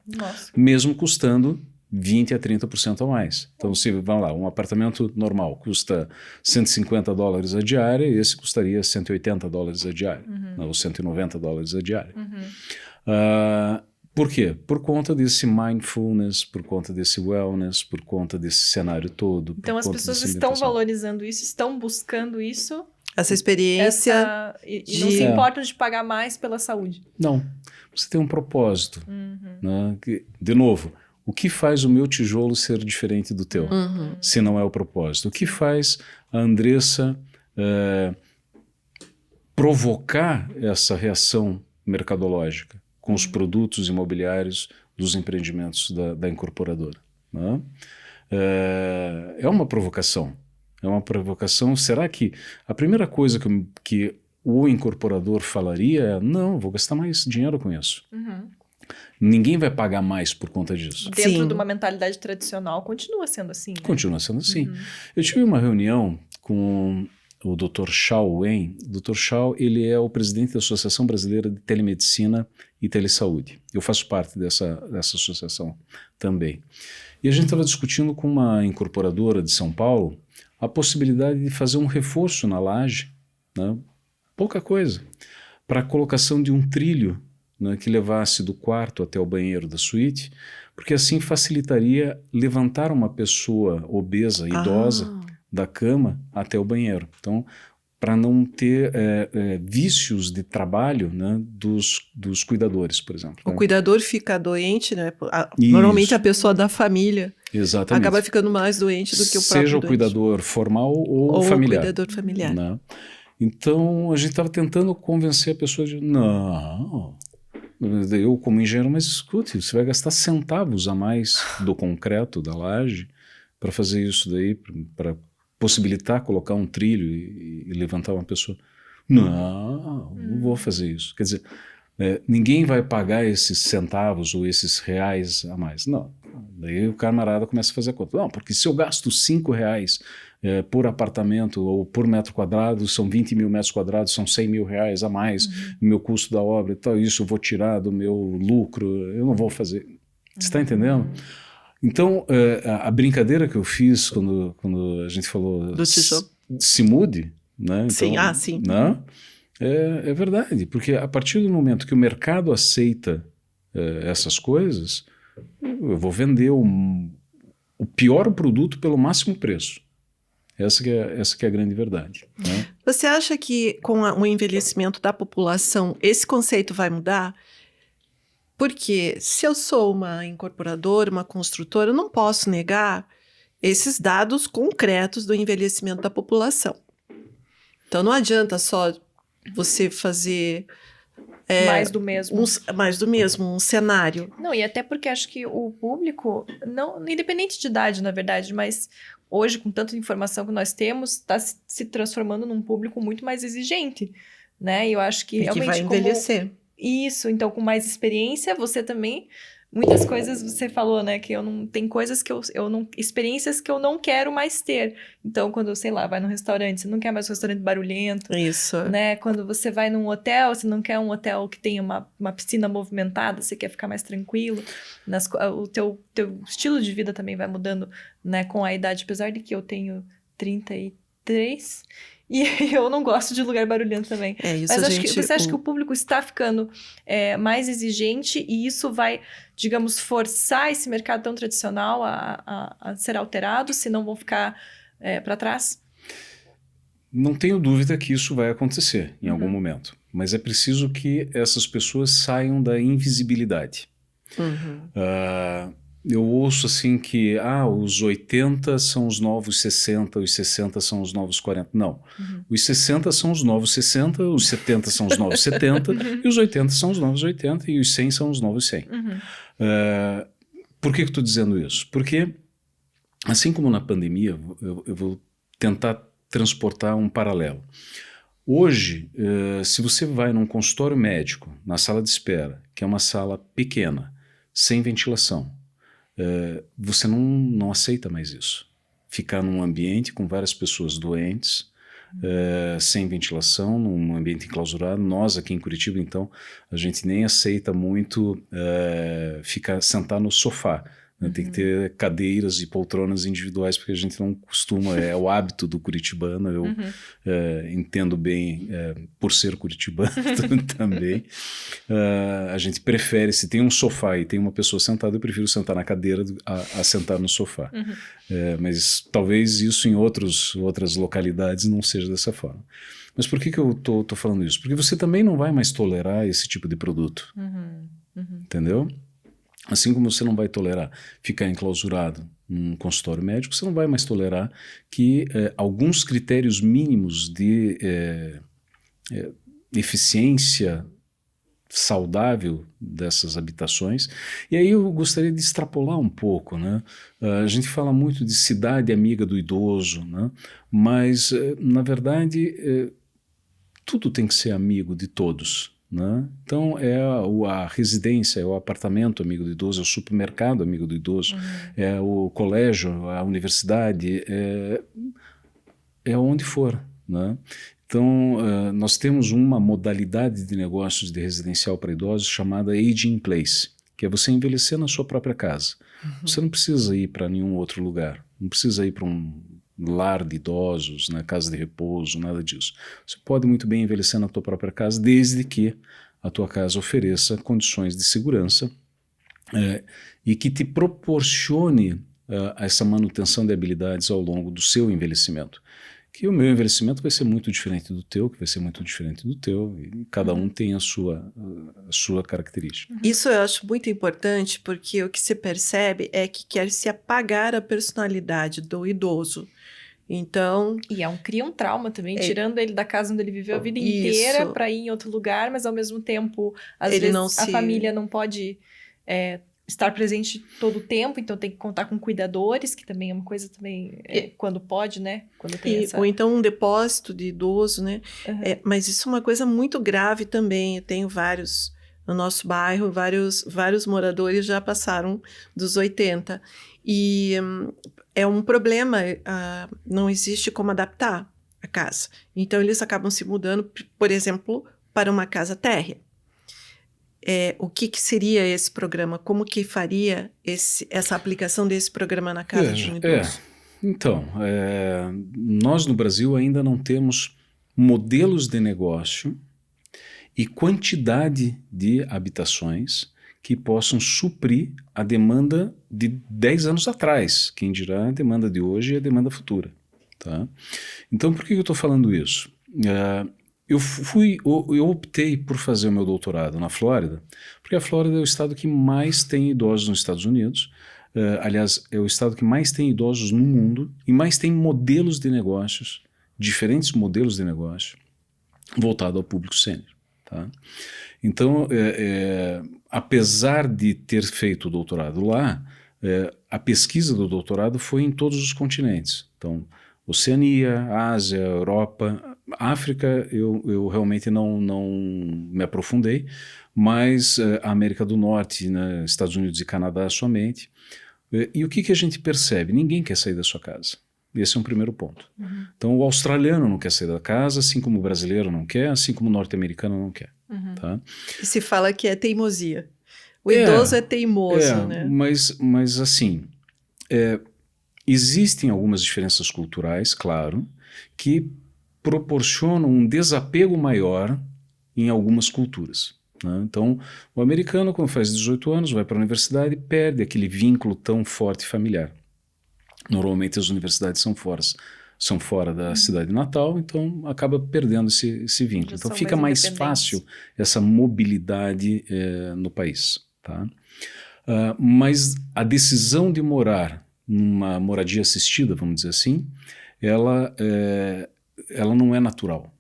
Nossa. Mesmo custando 20% a 30% a mais. Então, se vamos lá, um apartamento normal custa $150 a diária, e esse custaria $180 a diária, ou $190 a diária. Por quê? Por conta desse mindfulness, por conta desse wellness, por conta desse cenário todo. Então as pessoas estão valorizando isso, estão buscando isso. Essa experiência e não se importam de pagar mais pela saúde. Não. Você tem um propósito. Né? De novo, o que faz o meu tijolo ser diferente do teu? Se não é o propósito. O que faz a Andressa provocar essa reação mercadológica com os produtos imobiliários dos empreendimentos da incorporadora? Né? É uma provocação. É uma provocação. Será que a primeira coisa que o incorporador falaria é: não, vou gastar mais dinheiro com isso. Ninguém vai pagar mais por conta disso. Dentro de uma mentalidade tradicional, continua sendo assim. Né? Continua sendo assim. Eu tive uma reunião com o Dr. Shao Wen. O Dr. Shao, ele é o presidente da Associação Brasileira de Telemedicina e Telesaúde. Eu faço parte dessa associação também. E a gente estava discutindo com uma incorporadora de São Paulo a possibilidade de fazer um reforço na laje, né? Pouca coisa, para a colocação de um trilho, né, que levasse do quarto até o banheiro da suíte, porque assim facilitaria levantar uma pessoa obesa, idosa, da cama até o banheiro. Então, para não ter vícios de trabalho, né, dos cuidadores, por exemplo. O né? cuidador fica doente, né? Normalmente a pessoa da família acaba ficando mais doente do que o próprio Seja o doente. Cuidador formal ou familiar. O cuidador familiar. Né? Então, a gente estava tentando convencer a pessoa de, não, eu como engenheiro, mas escute, você vai gastar centavos a mais do concreto, da laje, para fazer isso daí, para possibilitar colocar um trilho e levantar uma pessoa. Não vou fazer isso. Quer dizer, ninguém vai pagar esses centavos ou esses reais a mais. Não. Daí o camarada começa a fazer a conta. Não, porque se eu gasto R$5 por apartamento ou por metro quadrado, são 20 mil metros quadrados, são 100 mil reais a mais no meu custo da obra e tal, isso eu vou tirar do meu lucro, eu não vou fazer. Você está entendendo? Então, a brincadeira que eu fiz quando a gente falou do tijolo, se mude, né? Então, sim. Né? É verdade, porque a partir do momento que o mercado aceita essas coisas, eu vou vender o pior produto pelo máximo preço. Essa que é a grande verdade. Né? Você acha que com o envelhecimento da população, esse conceito vai mudar? Porque se eu sou uma incorporadora, uma construtora, eu não posso negar esses dados concretos do envelhecimento da população. Então não adianta só você fazer mais do mesmo. Um cenário. Não, e até porque acho que o público, não independente de idade, na verdade, mas hoje, com tanta informação que nós temos, está se transformando num público muito mais exigente, né? E eu acho que realmente... que vai envelhecer. Isso, então com mais experiência, você também... Muitas coisas você falou, né? Que tem coisas que eu não... Experiências que eu não quero mais ter. Então, quando, sei lá, vai num restaurante, você não quer mais um restaurante barulhento. Isso. Né? Quando você vai num hotel, você não quer um hotel que tenha uma piscina movimentada, você quer ficar mais tranquilo. O teu estilo de vida também vai mudando, né? Com a idade, apesar de que eu tenho 33... E eu não gosto de lugar barulhento também. Isso, mas você acha que o público está ficando mais exigente e isso vai, digamos, forçar esse mercado tão tradicional a ser alterado, se não vão ficar para trás? Não tenho dúvida que isso vai acontecer em algum momento. Mas é preciso que essas pessoas saiam da invisibilidade. Eu ouço assim que os 80 são os novos 60, os 60 são os novos 40. Não. Os 60 são os novos 60, os 70 são os novos 70, e os 80 são os novos 80, e os 100 são os novos 100. Por que eu estou dizendo isso? Porque, assim como na pandemia, eu vou tentar transportar um paralelo. Hoje, se você vai num consultório médico, na sala de espera, que é uma sala pequena, sem ventilação, você não aceita mais isso. Ficar num ambiente com várias pessoas doentes, sem ventilação, num ambiente enclausurado. Nós aqui em Curitiba, então, a gente nem aceita muito sentar no sofá. né? Tem que ter cadeiras e poltronas individuais, porque a gente não costuma, é o hábito do curitibano, eu entendo bem, por ser curitibano também, a gente prefere, se tem um sofá e tem uma pessoa sentada, eu prefiro sentar na cadeira a sentar no sofá. Mas talvez isso em outras localidades não seja dessa forma. Mas por que eu tô falando isso? Porque você também não vai mais tolerar esse tipo de produto. Entendeu? Assim como você não vai tolerar ficar enclausurado num consultório médico, você não vai mais tolerar que alguns critérios mínimos de eficiência saudável dessas habitações. E aí eu gostaria de extrapolar um pouco, né? A gente fala muito de cidade amiga do idoso, né? Mas, na verdade, tudo tem que ser amigo de todos, né? Então, a residência, é o apartamento amigo do idoso, é o supermercado amigo do idoso, é o colégio, a universidade, é onde for, né? Então, nós temos uma modalidade de negócios de residencial para idosos chamada Aging in Place, que é você envelhecer na sua própria casa. Você não precisa ir para nenhum outro lugar, não precisa ir para um lar de idosos, né, casa de repouso, nada disso. Você pode muito bem envelhecer na tua própria casa, desde que a tua casa ofereça condições de segurança e que te proporcione essa manutenção de habilidades ao longo do seu envelhecimento. Que o meu envelhecimento vai ser muito diferente do teu, que vai ser muito diferente do teu, e cada um tem a sua característica. Isso eu acho muito importante, porque o que se percebe é que quer se apagar a personalidade do idoso. Então... E cria um trauma também, tirando ele da casa onde ele viveu a vida inteira para ir em outro lugar, mas ao mesmo tempo, às vezes a família não pode... estar presente todo o tempo, então tem que contar com cuidadores, que também é uma coisa também, quando pode, né? Quando tem ou então um depósito de idoso, né? Mas isso é uma coisa muito grave também. Eu tenho vários, no nosso bairro, vários moradores já passaram dos 80. E é um problema, não existe como adaptar a casa. Então eles acabam se mudando, por exemplo, para uma casa térrea. O que seria esse programa? Como que faria essa aplicação desse programa na casa de um idoso? Então, nós no Brasil ainda não temos modelos de negócio e quantidade de habitações que possam suprir a demanda de 10 anos atrás, quem dirá a demanda de hoje e a demanda futura. Tá? Então, por que eu estou falando isso? Eu optei por fazer o meu doutorado na Flórida, porque a Flórida é o estado que mais tem idosos nos Estados Unidos, aliás, é o estado que mais tem idosos no mundo e mais tem modelos de negócios, diferentes modelos de negócio, voltado ao público sênior. Tá? Então, apesar de ter feito o doutorado lá, a pesquisa do doutorado foi em todos os continentes. Então, Oceania, Ásia, Europa, África eu realmente não me aprofundei, mas a América do Norte, né, Estados Unidos e Canadá somente. E o que a gente percebe? Ninguém quer sair da sua casa. Esse é um primeiro ponto. Então o australiano não quer sair da casa, assim como o brasileiro não quer, assim como o norte-americano não quer. Tá? E se fala que é teimosia. O idoso é teimoso, né? Mas assim... existem algumas diferenças culturais, claro, que proporcionam um desapego maior em algumas culturas. Né? Então, o americano, quando faz 18 anos, vai para a universidade e perde aquele vínculo tão forte familiar. Normalmente as universidades são fora da cidade natal, então acaba perdendo esse vínculo. Então fica mais fácil essa mobilidade no país. Tá? Mas a decisão de morar numa moradia assistida, vamos dizer assim, ela não é natural.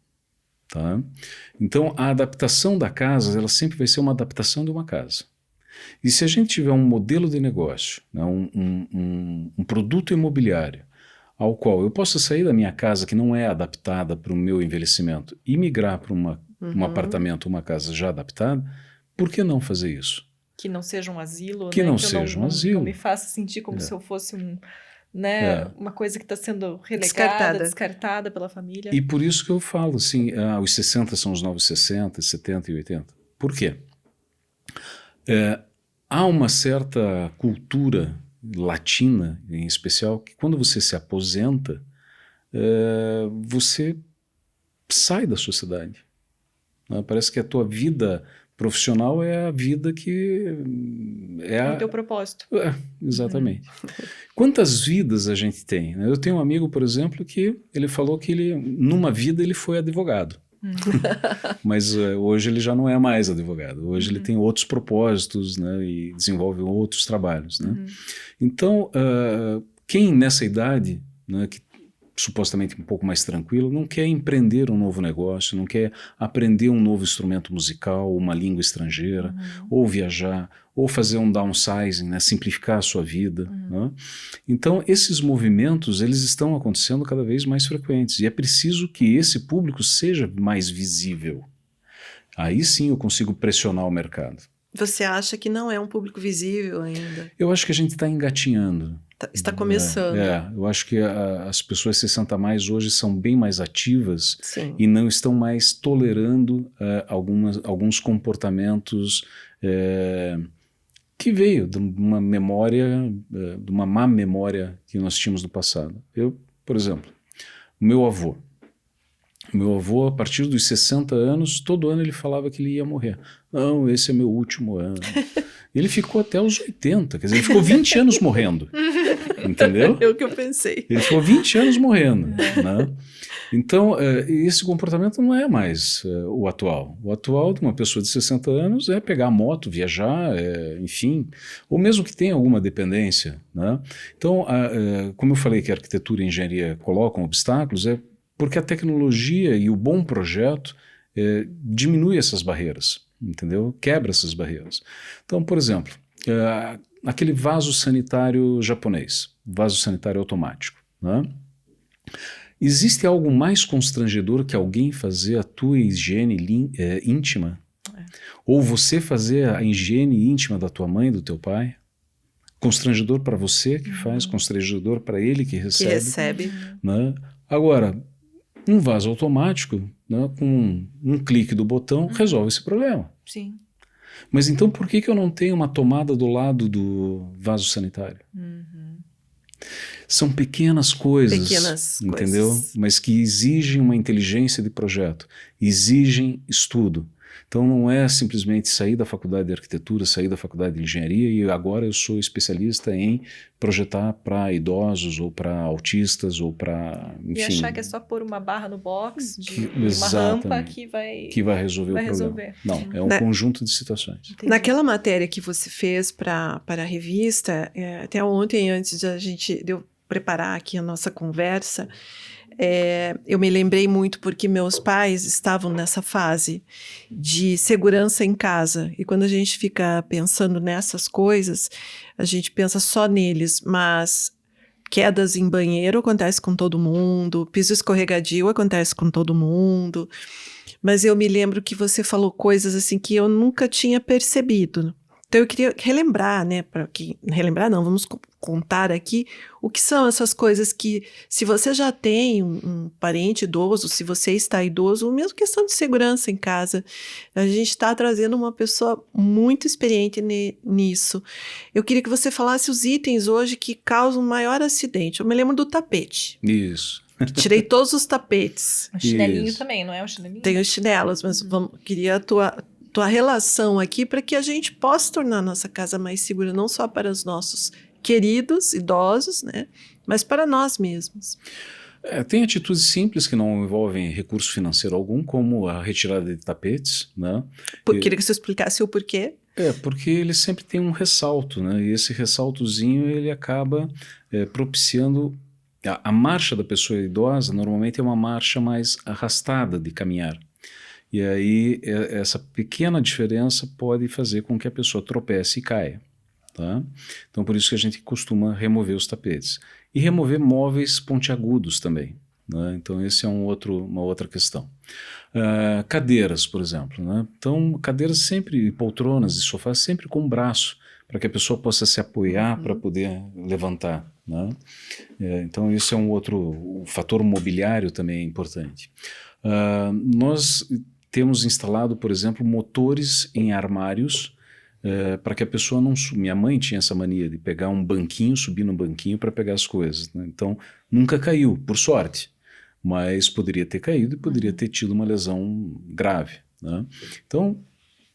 Tá? Então, a adaptação da casa, ela sempre vai ser uma adaptação de uma casa. E se a gente tiver um modelo de negócio, né, um produto imobiliário, ao qual eu possa sair da minha casa que não é adaptada para o meu envelhecimento e migrar para um apartamento, uma casa já adaptada, por que não fazer isso? Que não seja um asilo, que né? Não seja um asilo. Não me faça sentir como se eu fosse uma coisa que está sendo relegada, descartada pela família. E por isso que eu falo, assim, os 60 são os novos 60, 70 e 80. Por quê? Há uma certa cultura latina em especial, que quando você se aposenta, você sai da sociedade. Né? Parece que a tua vida profissional é a vida que É o teu propósito. Exatamente. Quantas vidas a gente tem? Né? Eu tenho um amigo, por exemplo, que ele falou que numa vida ele foi advogado. Mas hoje ele já não é mais advogado. Hoje ele tem outros propósitos, né, e desenvolve outros trabalhos. Né? Então, quem nessa idade, né, que supostamente um pouco mais tranquilo, não quer empreender um novo negócio, não quer aprender um novo instrumento musical, uma língua estrangeira, ou viajar, ou fazer um downsizing, né, simplificar a sua vida. Né? Então, esses movimentos, eles estão acontecendo cada vez mais frequentes, e é preciso que esse público seja mais visível. Aí sim eu consigo pressionar o mercado. Você acha que não é um público visível ainda? Eu acho que a gente está engatinhando. Está começando. Eu acho que as pessoas 60 a mais hoje são bem mais ativas. Sim. E não estão mais tolerando alguns comportamentos que veio de uma memória, de uma má memória que nós tínhamos do passado. Eu, por exemplo, o meu avô, a partir dos 60 anos, todo ano ele falava que ele ia morrer. Não, esse é meu último ano. Ele ficou até os 80, quer dizer, ele ficou 20 anos morrendo. Entendeu? É o que eu pensei. Ele ficou 20 anos morrendo. Né? Então, esse comportamento não é mais o atual. O atual de uma pessoa de 60 anos é pegar a moto, viajar, enfim, ou mesmo que tenha alguma dependência. Né? Então, como eu falei que a arquitetura e a engenharia colocam obstáculos, é porque a tecnologia e o bom projeto diminui essas barreiras, entendeu? Quebra essas barreiras. Então, por exemplo, aquele vaso sanitário japonês, vaso sanitário automático, né? Existe algo mais constrangedor que alguém fazer a tua higiene íntima? Ou você fazer a higiene íntima da tua mãe, do teu pai? Constrangedor para você que faz, constrangedor para ele que recebe. Que recebe. Né? Agora, um vaso automático, né, com um clique do botão, resolve esse problema. Sim. Mas então por que eu não tenho uma tomada do lado do vaso sanitário? São pequenas coisas, entendeu? Coisas. Mas que exigem uma inteligência de projeto, exigem estudo. Então não é simplesmente sair da faculdade de arquitetura, sair da faculdade de engenharia e agora eu sou especialista em projetar para idosos ou para autistas ou para, enfim. E achar que é só pôr uma barra no box, uma Exatamente. rampa que vai resolver o problema. Não, é um conjunto de situações. Entendi. Naquela matéria que você fez para a revista, até ontem, antes de eu preparar aqui a nossa conversa, eu me lembrei muito porque meus pais estavam nessa fase de segurança em casa. E quando a gente fica pensando nessas coisas, a gente pensa só neles, mas quedas em banheiro acontece com todo mundo, piso escorregadio acontece com todo mundo. Mas eu me lembro que você falou coisas assim que eu nunca tinha percebido. Então eu queria relembrar, né? Relembrar não, vamos contar aqui o que são essas coisas que, se você já tem um parente idoso, se você está idoso, ou mesmo questão de segurança em casa, a gente está trazendo uma pessoa muito experiente nisso. Eu queria que você falasse os itens hoje que causam maior acidente. Eu me lembro do tapete. Isso. Tirei todos os tapetes. O chinelinho Isso. também, não é um chinelinho? Tem os chinelos, mas queria a tua relação aqui para que a gente possa tornar a nossa casa mais segura, não só para os nossos queridos idosos, né, mas para nós mesmos. Tem atitudes simples que não envolvem recurso financeiro algum, como a retirada de tapetes, né? Queria que você explicasse o porquê. Porque ele sempre tem um ressalto, né? E esse ressaltozinho ele acaba propiciando a marcha da pessoa idosa. Normalmente é uma marcha mais arrastada de caminhar. E aí essa pequena diferença pode fazer com que a pessoa tropece e caia. Tá? Então por isso que a gente costuma remover os tapetes. E remover móveis pontiagudos também. Né? Então esse é uma outra questão. Cadeiras, por exemplo. Né? Então cadeiras sempre, poltronas e sofás sempre com braço, para que a pessoa possa se apoiar para poder levantar. Né? Então isso é o fator mobiliário também é importante. Nós temos instalado, por exemplo, motores em armários para que a pessoa não... Minha mãe tinha essa mania de pegar um banquinho, subir no banquinho para pegar as coisas, né? Então, nunca caiu, por sorte. Mas poderia ter caído e poderia ter tido uma lesão grave, né? Então,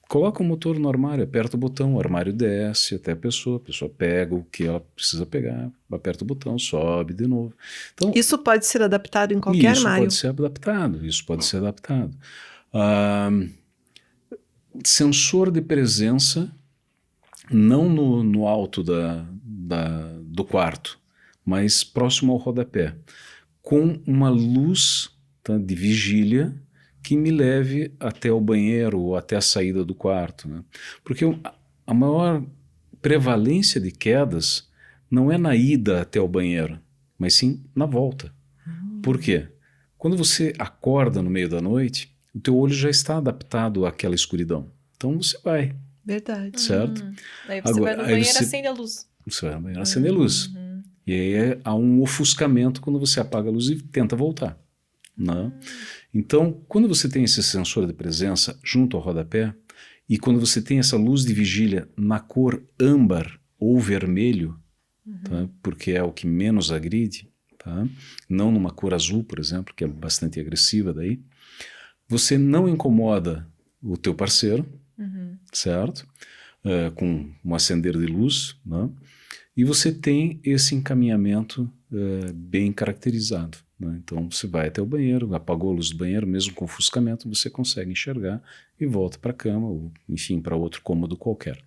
coloca o motor no armário, aperta o botão, o armário desce até a pessoa pega o que ela precisa pegar, aperta o botão, sobe de novo. Então, Isso pode ser adaptado em qualquer armário. Isso pode ser adaptado. Sensor de presença, não no alto do quarto, mas próximo ao rodapé, com uma luz, tá, de vigília que me leve até o banheiro ou até a saída do quarto, né? Porque a maior prevalência de quedas não é na ida até o banheiro, mas sim na volta. Por quê? Quando você acorda no meio da noite, o teu olho já está adaptado àquela escuridão. Então você vai, Verdade. certo? Aí você vai no aí banheiro e você- acende a luz. Você vai no banheiro acender a luz. E aí há um ofuscamento quando você apaga a luz e tenta voltar, né? Então, quando você tem esse sensor de presença junto ao rodapé, e quando você tem essa luz de vigília na cor âmbar ou vermelho, tá? Porque é o que menos agride, tá? Não numa cor azul, por exemplo, que é bastante agressiva daí, você não incomoda o teu parceiro, certo? Com um acender de luz, né? E você tem esse encaminhamento bem caracterizado, né? Então você vai até o banheiro, apagou a luz do banheiro, mesmo com ofuscamento, você consegue enxergar e volta para a cama, ou enfim, para outro cômodo qualquer.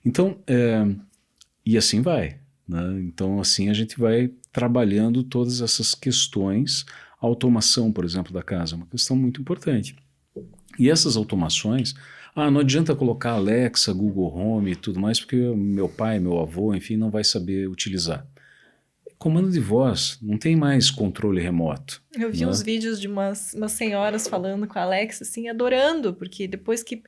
Então, e assim vai, né? Então assim a gente vai trabalhando todas essas questões. A automação, por exemplo, da casa é uma questão muito importante. E essas automações, não adianta colocar Alexa, Google Home e tudo mais, porque meu pai, meu avô, enfim, não vai saber utilizar. Comando de voz, não tem mais controle remoto. Eu vi né? uns vídeos de umas senhoras falando com a Alexa, assim, adorando, porque depois que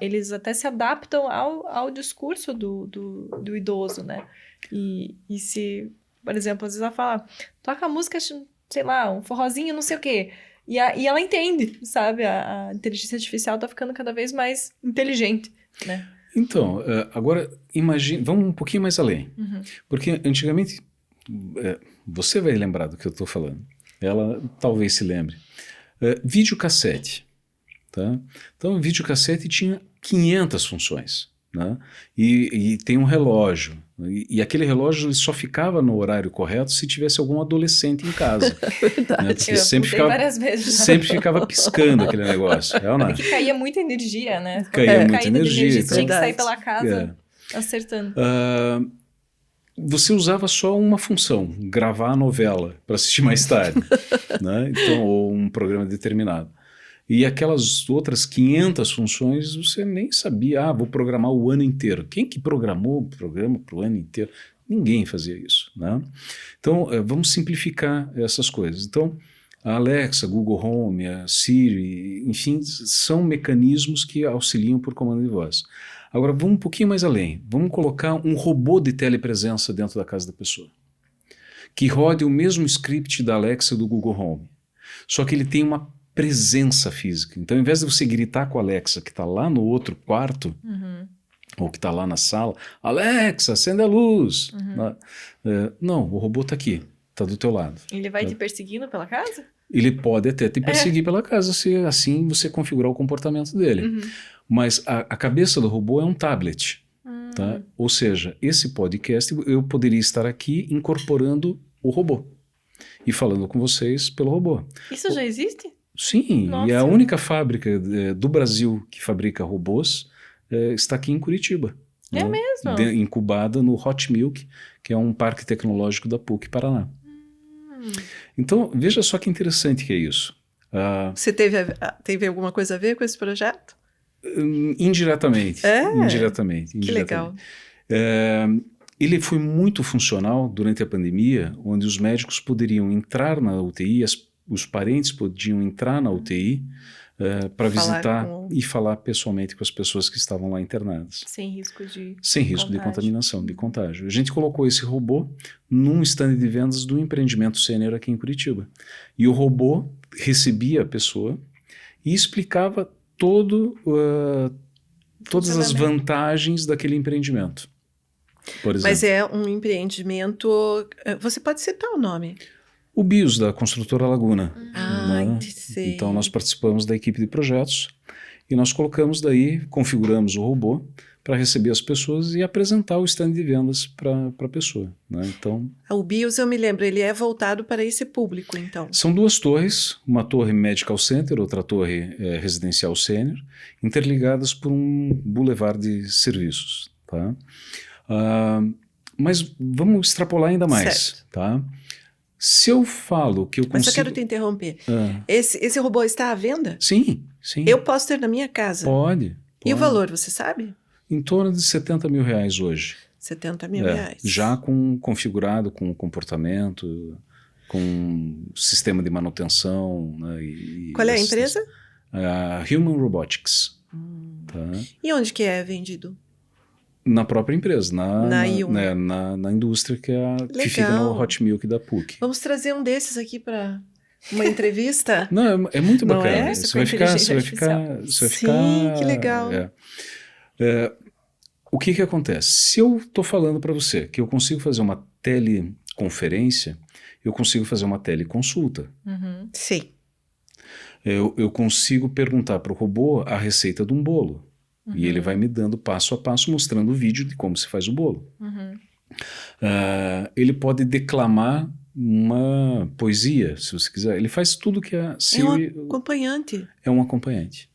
eles até se adaptam ao discurso do idoso, né? E se, por exemplo, às vezes ela fala, toca a música, sei lá, um forrozinho, não sei o quê. E ela entende, sabe? A inteligência artificial tá ficando cada vez mais inteligente, né? Então, agora, imagine, vamos um pouquinho mais além. Porque antigamente, você vai lembrar do que eu estou falando. Ela talvez se lembre. Videocassete. Tá? Então, o videocassete tinha 500 funções. Né? E tem um relógio. E aquele relógio ele só ficava no horário correto se tivesse algum adolescente em casa. Né? Porque Eu várias vezes. sempre ficava piscando aquele negócio. É ou não? Porque caía muita energia, né? Caía muita Caída de energia, você tinha que então. sair pela casa acertando. Você usava só uma função, gravar a novela para assistir mais tarde, né? Então, ou um programa determinado. E aquelas outras 500 funções você nem sabia, vou programar o ano inteiro. Quem que programou o programa para o ano inteiro? Ninguém fazia isso, né? Então, vamos simplificar essas coisas. Então, a Alexa, Google Home, a Siri, enfim, são mecanismos que auxiliam por comando de voz. Agora, vamos um pouquinho mais além. Vamos colocar um robô de telepresença dentro da casa da pessoa, que rode o mesmo script da Alexa e do Google Home, só que ele tem uma presença física. Então, ao invés de você gritar com a Alexa, que está lá no outro quarto, ou que está lá na sala, Alexa, acende a luz. Não, o robô está aqui, está do teu lado. Ele vai te perseguindo pela casa? Ele pode até te perseguir pela casa, se assim você configurar o comportamento dele. Mas a cabeça do robô é um tablet. Tá? Ou seja, esse podcast eu poderia estar aqui incorporando o robô e falando com vocês pelo robô. Isso já existe? Sim, Nossa. e a única fábrica do Brasil que fabrica robôs está aqui em Curitiba. É né? mesmo? Incubada no Hot Milk, que é um parque tecnológico da PUC Paraná. Então, veja só que interessante que é isso. Você teve alguma coisa a ver com esse projeto? Indiretamente. Indiretamente. Que legal. Ele foi muito funcional durante a pandemia, onde os médicos poderiam entrar na UTI, os parentes podiam entrar na UTI para visitar e falar pessoalmente com as pessoas que estavam lá internadas. Sem risco de de contaminação, de contágio. A gente colocou esse robô num stand de vendas do empreendimento sênior aqui em Curitiba. E o robô recebia a pessoa e explicava todas as funcionamento. vantagens daquele empreendimento, por exemplo. Mas é um empreendimento. Você pode citar o nome? O BIOS, da construtora Laguna. Ah, né? sei. Então, nós participamos da equipe de projetos e nós colocamos daí, configuramos o robô para receber as pessoas e apresentar o stand de vendas para a pessoa. Né? Então, O BIOS, eu me lembro, ele é voltado para esse público, então. são duas torres, uma torre Medical Center, outra torre residencial sênior, interligadas por um boulevard de serviços. Tá? Mas vamos extrapolar ainda mais. Certo. Tá? Se eu falo que eu Mas consigo... eu quero te interromper. Ah, Esse robô está à venda? sim, sim. Eu posso ter na minha casa. Pode. E o pode. valor, você sabe? Em torno de 70 mil reais hoje. 70 mil É, reais. já configurado com comportamento, com sistema de manutenção. Né, Qual é a assistência. empresa? A Human Robotics. Tá? E onde que é vendido? Na própria empresa, Na Human. na indústria que fica Legal. no Hot Milk da PUC. Vamos trazer um desses aqui para uma entrevista? Não, é muito Não bacana. é? Você Com vai ficar, inteligência Sim, que legal. O que acontece? Se eu estou falando para você que eu consigo fazer uma teleconferência, eu consigo fazer uma teleconsulta. Uhum. Sim. Eu consigo perguntar para o robô a receita de um bolo. E ele vai me dando passo a passo, mostrando o vídeo de como se faz o bolo. Uhum. Ele pode declamar uma poesia, se você quiser. Ele faz tudo que a É Siri um acompanhante. é um acompanhante.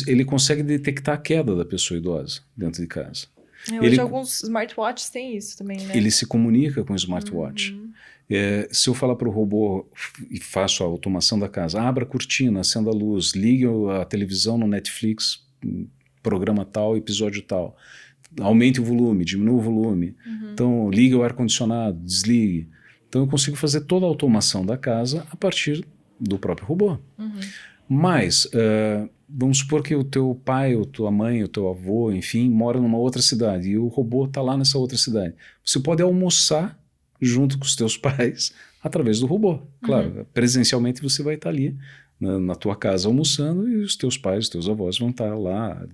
Ele consegue detectar a queda da pessoa idosa dentro de casa. Hoje Ele- alguns smartwatches têm isso também, né? Ele se comunica com o smartwatch. Se eu falar para o robô e faço a automação da casa, abra a cortina, acenda a luz, ligue a televisão no Netflix, programa tal, episódio tal, aumente o volume, diminua o volume, então ligue o ar-condicionado, desligue. Então eu consigo fazer toda a automação da casa a partir do próprio robô. Mas, vamos supor que o teu pai, ou tua mãe, ou teu avô, enfim, mora numa outra cidade e o robô está lá nessa outra cidade. Você pode almoçar junto com os teus pais através do robô. Claro, presencialmente você vai estar ali na tua casa almoçando e os teus pais, os teus avós vão estar lá,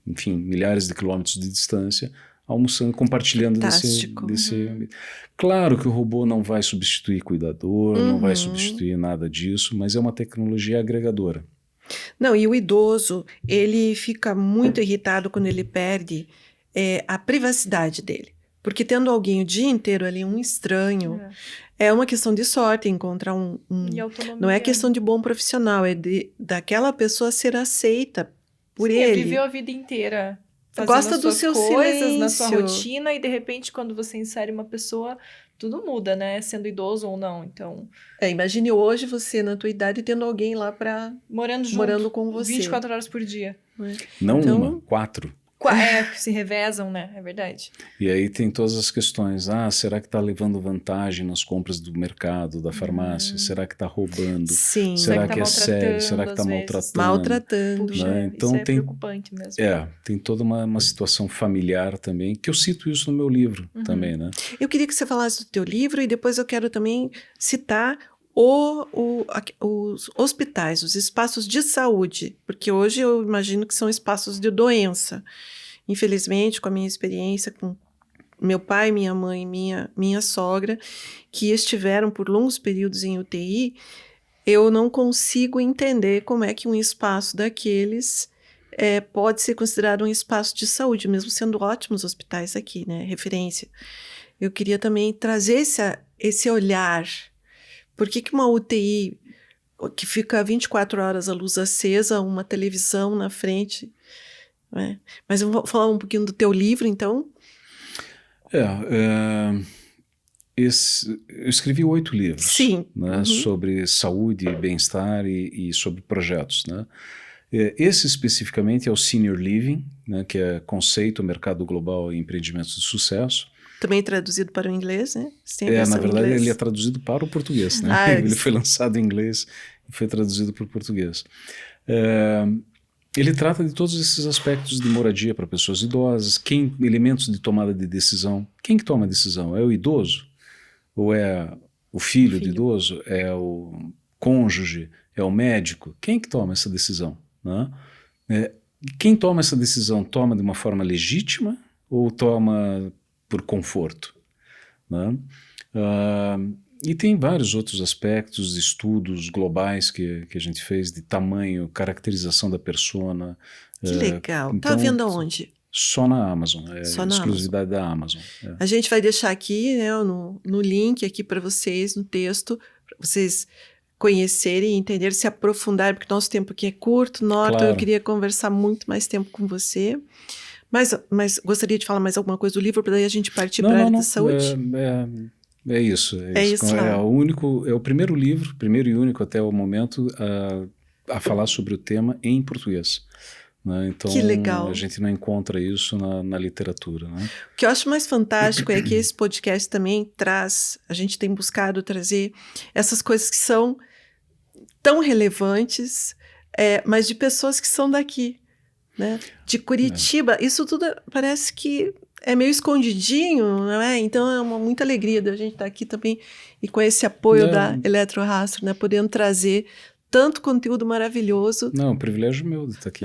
enfim, milhares de quilômetros de distância, almoçando, compartilhando Fantástico. desse ambiente. Claro que o robô não vai substituir cuidador, não vai substituir nada disso, mas é uma tecnologia agregadora. Não, e o idoso, ele fica muito irritado quando ele perde a privacidade dele. Porque tendo alguém o dia inteiro ali, um estranho, é uma questão de sorte encontrar E autonomia. Não é questão de bom profissional, é daquela pessoa ser aceita por Sim, ele. viveu a vida inteira fazendo Gosta as do suas seu coisas, na sua silêncio. rotina, e de repente, quando você insere uma pessoa, tudo muda, né? Sendo idoso ou não. Então, Imagine hoje você, na tua idade, tendo alguém lá morando junto. morando com você. 24 horas por dia. Não Então- uma, 4. Se revezam, né? É verdade. E aí tem todas as questões. Será que está levando vantagem nas compras do mercado, da farmácia? Será que está roubando? Sim, Será tá que é sério? Será que está maltratando, às vezes. maltratando? maltratando. Puxa, Então isso é tem- preocupante mesmo. Tem toda uma situação familiar também, que eu cito isso no meu livro também, né? Eu queria que você falasse do teu livro e depois eu quero também citar os hospitais, os espaços de saúde, porque hoje eu imagino que são espaços de doença. Infelizmente, com a minha experiência com meu pai, minha mãe, minha sogra, que estiveram por longos períodos em UTI, eu não consigo entender como é que um espaço daqueles pode ser considerado um espaço de saúde, mesmo sendo ótimos hospitais aqui, né? Referência. Eu queria também trazer esse olhar. Por que uma UTI que fica 24 horas a luz acesa, uma televisão na frente, né? Mas eu vou falar um pouquinho do teu livro, então. Eu escrevi 8 livros. Sim. Né, sobre saúde, bem-estar e sobre projetos, né? Esse especificamente é o Senior Living, né, que é conceito, mercado global e empreendimentos de sucesso. Também traduzido para o inglês, né? Você tem a versão Na verdade, em inglês? ele é traduzido para o português, né? Ele foi lançado em inglês e foi traduzido para o português. Ele trata de todos esses aspectos de moradia para pessoas idosas, elementos de tomada de decisão. Quem que toma a decisão? É o idoso? Ou é o filho do idoso? É o cônjuge? É o médico? Quem que toma essa decisão? Né? quem toma essa decisão toma de uma forma legítima ou toma por conforto, né? E tem vários outros aspectos, estudos globais que a gente fez de tamanho, caracterização da persona. Que legal. Tá Então, vendo aonde? só na Amazon, Só na exclusividade da Amazon. A gente vai deixar aqui, né, no link aqui para vocês, no texto, para vocês conhecerem, entender, se aprofundar, porque nosso tempo aqui é curto. Norton, Claro. eu queria conversar muito mais tempo com você. Mas gostaria de falar mais alguma coisa do livro, para daí a gente partir para a área da saúde? É isso. É isso. É o primeiro livro, primeiro e único até o momento, a falar sobre o tema em português. Né? Então, Que legal. a gente não encontra isso na literatura. Né? O que eu acho mais fantástico é que esse podcast também traz, a gente tem buscado trazer essas coisas que são tão relevantes, mas de pessoas que são daqui, né? De Curitiba. Isso tudo parece que é meio escondidinho, não é? Então é muita alegria da gente estar aqui também e com esse apoio da Eletrorastro, né? Podendo trazer tanto conteúdo maravilhoso. Não, privilégio meu de estar aqui.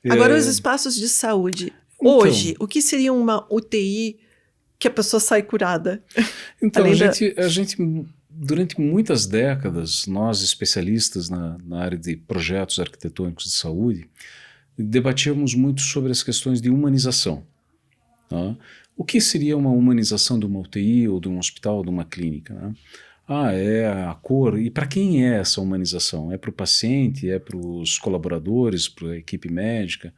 Agora, os espaços de saúde. Então, hoje, o que seria uma UTI que a pessoa sai curada? Então, a gente, durante muitas décadas, nós especialistas na área de projetos arquitetônicos de saúde, debatíamos muito sobre as questões de humanização. Tá? O que seria uma humanização de uma UTI ou de um hospital ou de uma clínica? Né? É a cor. E para quem é essa humanização? É para o paciente? É para os colaboradores? Para a equipe médica?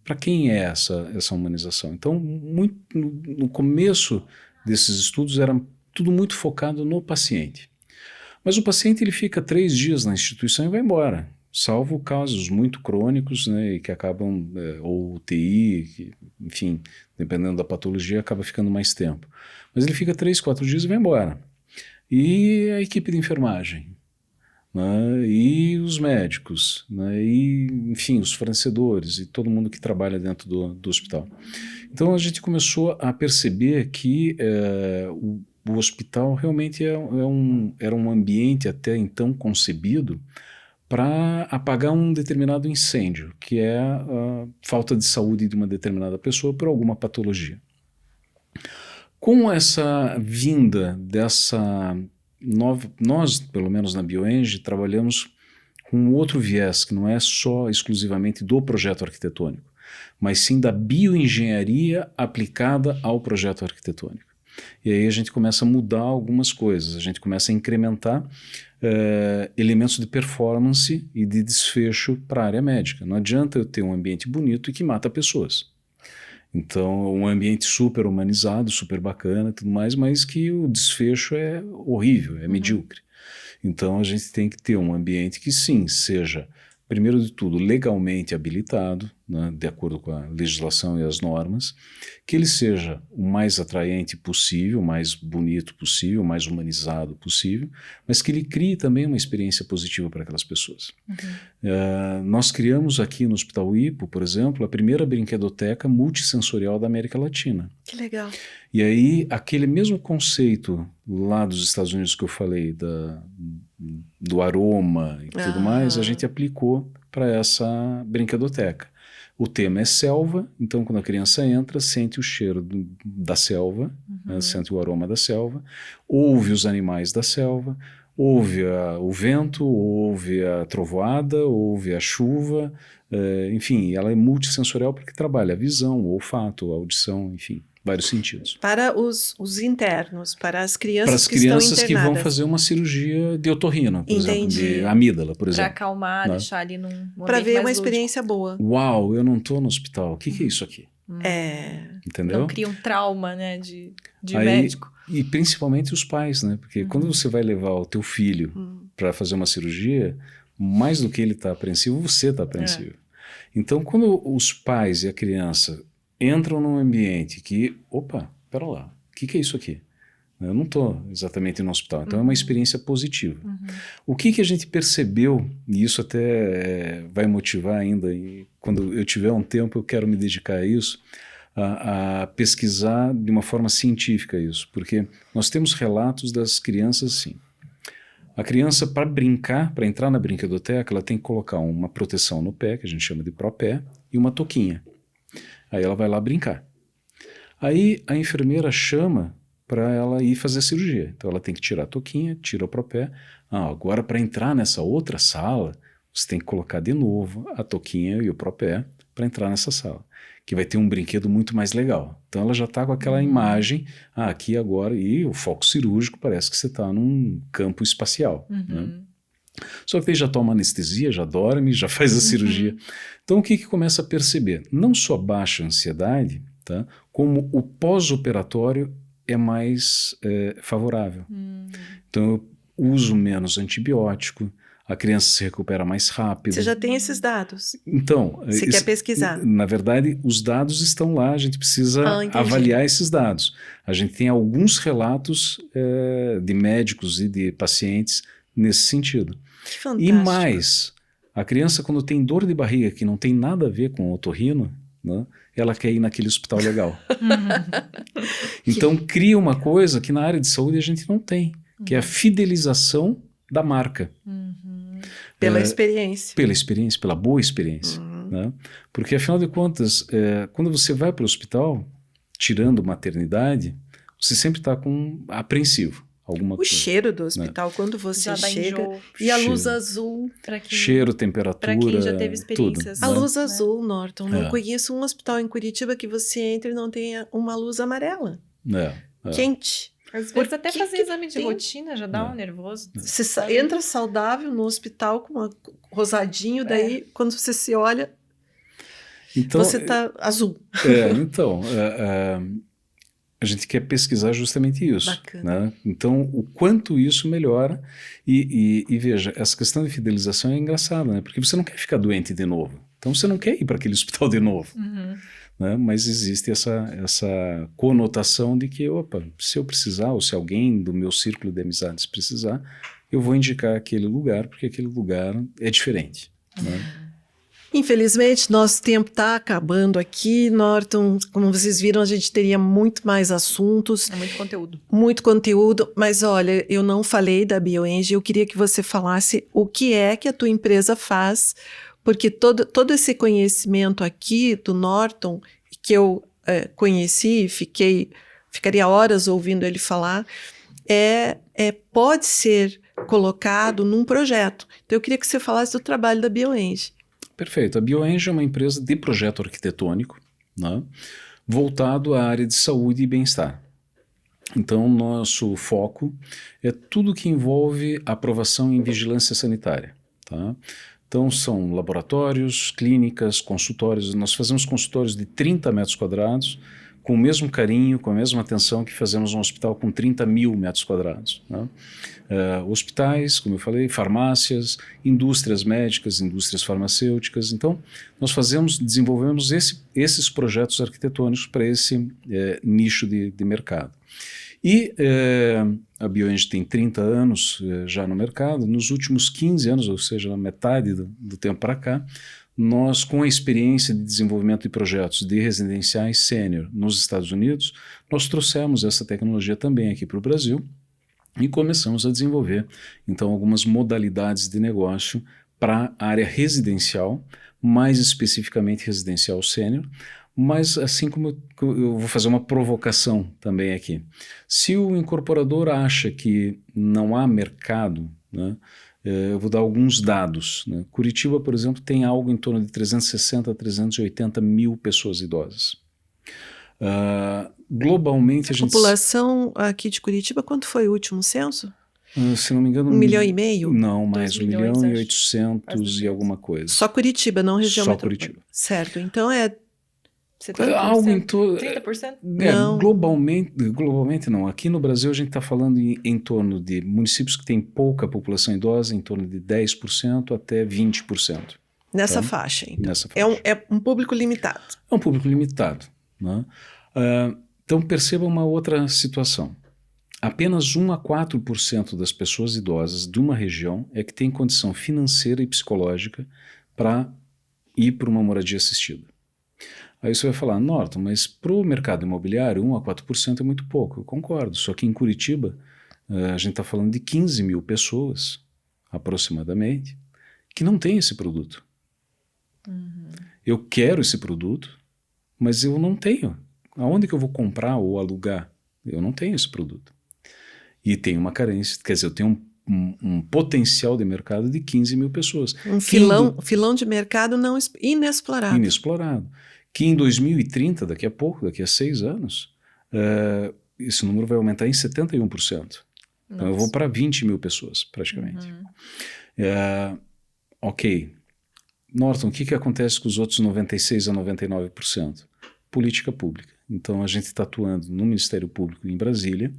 Para quem é essa humanização? Então, no começo desses estudos era tudo muito focado no paciente. Mas o paciente ele fica 3 dias na instituição e vai embora. Salvo casos muito crônicos, né, e que acabam, ou UTI, enfim, dependendo da patologia, acaba ficando mais tempo. Mas ele fica 3, 4 dias e vai embora. E a equipe de enfermagem, né, e os médicos, né, e, enfim, os fornecedores e todo mundo que trabalha dentro do hospital. Então a gente começou a perceber que o hospital realmente era um ambiente até então concebido para apagar um determinado incêndio, que é a falta de saúde de uma determinada pessoa por alguma patologia. Com essa vinda dessa nova... Nós, pelo menos na BioEng, trabalhamos com um outro viés, que não é só exclusivamente do projeto arquitetônico, mas sim da bioengenharia aplicada ao projeto arquitetônico. E aí a gente começa a mudar algumas coisas, a gente começa a incrementar elementos de performance e de desfecho para a área médica. Não adianta eu ter um ambiente bonito e que mata pessoas. Então, um ambiente super humanizado, super bacana e tudo mais, mas que o desfecho é horrível, é medíocre. Então, a gente tem que ter um ambiente que sim, seja, primeiro de tudo, legalmente habilitado, né, de acordo com a legislação e as normas, que ele seja o mais atraente possível, o mais bonito possível, o mais humanizado possível, mas que ele crie também uma experiência positiva para aquelas pessoas. Nós criamos aqui no Hospital Ipo, por exemplo, a primeira brinquedoteca multissensorial da América Latina. Que legal. E aí, aquele mesmo conceito lá dos Estados Unidos que eu falei, do aroma e tudo mais, a gente aplicou para essa brinquedoteca. O tema é selva, então quando a criança entra, sente o cheiro da selva, né, sente o aroma da selva, ouve os animais da selva, ouve o vento, ouve a trovoada, ouve a chuva, enfim, ela é multissensorial porque trabalha a visão, o olfato, a audição, enfim, vários sentidos. Para os internos, para as crianças para as que estão crianças que internadas. vão fazer uma cirurgia de otorrino, por exemplo, Entendi. de amígdala, por Para exemplo. acalmar, Né? deixar ali num Para ambiente ver mais uma lúdico. experiência boa. Uau, eu não estou no hospital, o que é isso aqui? Entendeu? Não cria um trauma, né, de Aí, médico. E principalmente os pais, né? Porque quando você vai levar o teu filho para fazer uma cirurgia, mais do que ele está apreensivo, você está apreensivo. Então, quando os pais e a criança entram num ambiente que, opa, pera lá, o que é isso aqui? Eu não estou exatamente no hospital, então é uma experiência positiva. O que a gente percebeu, e isso até vai motivar ainda, e quando eu tiver um tempo eu quero me dedicar a isso, a pesquisar de uma forma científica isso, porque nós temos relatos das crianças assim, A criança, para brincar, para entrar na brinquedoteca, ela tem que colocar uma proteção no pé, que a gente chama de pró-pé, e uma touquinha. Aí ela vai lá brincar. Aí a enfermeira chama para ela ir fazer a cirurgia. Então ela tem que tirar a touquinha, tira o pró-pé. Agora para entrar nessa outra sala, você tem que colocar de novo a touquinha e o pró-pé para entrar nessa sala, que vai ter um brinquedo muito mais legal. Então ela já está com aquela imagem, aqui agora, e o foco cirúrgico parece que você está num campo espacial. Né? Só que aí já toma anestesia, já dorme, já faz a cirurgia. Então o que começa a perceber? Não só baixa ansiedade, tá? Como o pós-operatório é mais favorável. Então eu uso menos antibiótico, a criança se recupera mais rápido. Você já tem esses dados? Então, você quer pesquisar? Na verdade, os dados estão lá, a gente precisa avaliar esses dados. A gente tem alguns relatos de médicos e de pacientes nesse sentido. Que fantástico. E mais, a criança quando tem dor de barriga que não tem nada a ver com o otorrino, né, ela quer ir naquele hospital legal. Então cria uma coisa que na área de saúde a gente não tem, que é a fidelização da marca. Pela experiência. Pela experiência, pela boa experiência. Né? Porque, afinal de contas, quando você vai para o hospital, tirando maternidade, você sempre está apreensivo. Alguma coisa, cheiro do hospital, quando você chega. E a luz azul. Cheiro, temperatura. Para quem já teve experiências. Tudo, a luz azul, Norton. Não conheço um hospital em Curitiba que você entre e não tenha uma luz amarela. Quente. Às vezes até fazer exame de rotina já dá um nervoso. Você entra saudável no hospital com uma rosadinho, daí quando você se olha, então, você tá azul. Então, a gente quer pesquisar justamente isso. Bacana. Né? Então, o quanto isso melhora. E veja, essa questão de fidelização é engraçada, né? Porque você não quer ficar doente de novo. Então, você não quer ir para aquele hospital de novo. Né? Mas existe essa conotação de que, opa, se eu precisar, ou se alguém do meu círculo de amizades precisar, eu vou indicar aquele lugar, porque aquele lugar é diferente. Né? Infelizmente, nosso tempo está acabando aqui, Norton. Como vocês viram, a gente teria muito mais assuntos. É muito conteúdo. Muito conteúdo, mas olha, eu não falei da BioEng, eu queria que você falasse o que é que a tua empresa faz, porque todo esse conhecimento aqui do Norton, que eu conheci e ficaria horas ouvindo ele falar, pode ser colocado num projeto. Então eu queria que você falasse do trabalho da BioEng. Perfeito. A BioEng é uma empresa de projeto arquitetônico, né, voltado à área de saúde e bem-estar. Então, nosso foco é tudo que envolve aprovação em vigilância sanitária. Tá? Então, são laboratórios, clínicas, consultórios. Nós fazemos consultórios de 30 metros quadrados, com o mesmo carinho, com a mesma atenção que fazemos um hospital com 30 mil metros quadrados. Né? Hospitais, como eu falei, farmácias, indústrias médicas, indústrias farmacêuticas. Então, nós desenvolvemos esses projetos arquitetônicos para esse nicho de mercado. E a BioEng tem 30 anos já no mercado. Nos últimos 15 anos, ou seja, na metade do tempo para cá, nós, com a experiência de desenvolvimento de projetos de residenciais sênior nos Estados Unidos, nós trouxemos essa tecnologia também aqui para o Brasil e começamos a desenvolver, então, algumas modalidades de negócio para a área residencial, mais especificamente residencial sênior. Mas assim como eu vou fazer uma provocação também aqui. Se o incorporador acha que não há mercado, né, eu vou dar alguns dados. Né? Curitiba, por exemplo, tem algo em torno de 360 a 380 mil pessoas idosas. Globalmente a gente... população aqui de Curitiba, quanto foi o último censo? Se não me engano... 1,5 milhão? Não, mais 1.800.000 e alguma coisa. Só Curitiba, não região metropolitana. Só Curitiba. Certo, então 70%? Algo em torno... 30%? Não. Globalmente não. Aqui no Brasil a gente está falando em torno de municípios que têm pouca população idosa, em torno de 10% até 20%. Nessa faixa, então. Nessa faixa. É um público limitado. É um público limitado. Né? Então perceba uma outra situação. Apenas 1 a 4% das pessoas idosas de uma região é que tem condição financeira e psicológica para ir para uma moradia assistida. Aí você vai falar, Norton, mas para o mercado imobiliário 1 a 4% é muito pouco. Eu concordo, só que em Curitiba a gente está falando de 15 mil pessoas, aproximadamente, que não têm esse produto. Eu quero esse produto, mas eu não tenho. Aonde que eu vou comprar ou alugar? Eu não tenho esse produto. E tem uma carência, quer dizer, eu tenho um potencial de mercado de 15 mil pessoas. Um filão de mercado não inexplorado. Inexplorado. Que em 2030, daqui a pouco, daqui a 6 anos, esse número vai aumentar em 71%. Então eu vou para 20 mil pessoas, praticamente. Ok. Norton, o que acontece com os outros 96% a 99%? Política pública. Então a gente está atuando no Ministério Público em Brasília,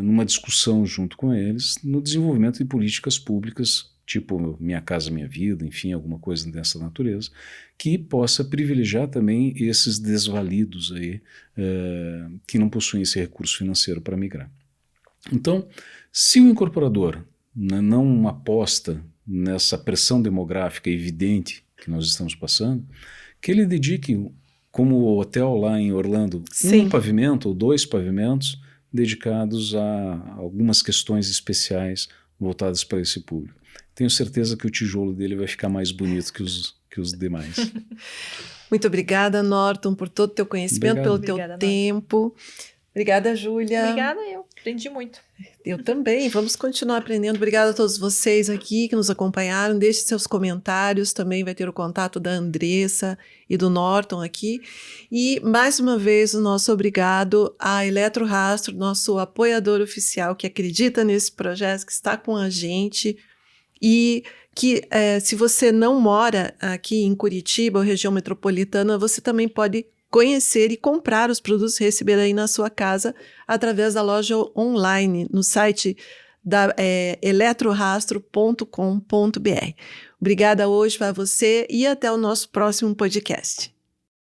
numa discussão junto com eles, no desenvolvimento de políticas públicas, tipo Minha Casa Minha Vida, enfim, alguma coisa dessa natureza, que possa privilegiar também esses desvalidos aí, que não possuem esse recurso financeiro para migrar. Então, se o incorporador não aposta nessa pressão demográfica evidente que nós estamos passando, que ele dedique, como o hotel lá em Orlando, um pavimento ou 2 pavimentos dedicados a algumas questões especiais voltadas para esse público. Tenho certeza que o tijolo dele vai ficar mais bonito que os demais. Muito obrigada, Norton, por todo o teu conhecimento, pelo teu tempo. Obrigada, Júlia. Obrigada, eu aprendi muito. Eu também, vamos continuar aprendendo. Obrigada a todos vocês aqui que nos acompanharam. Deixe seus comentários, também vai ter o contato da Andressa e do Norton aqui. E, mais uma vez, o nosso obrigado à Eletrorastro, nosso apoiador oficial, que acredita nesse projeto, que está com a gente. E que, se você não mora aqui em Curitiba ou região metropolitana, você também pode conhecer e comprar os produtos e receber aí na sua casa através da loja online no site da eletrorastro.com.br. Obrigada hoje para você e até o nosso próximo podcast.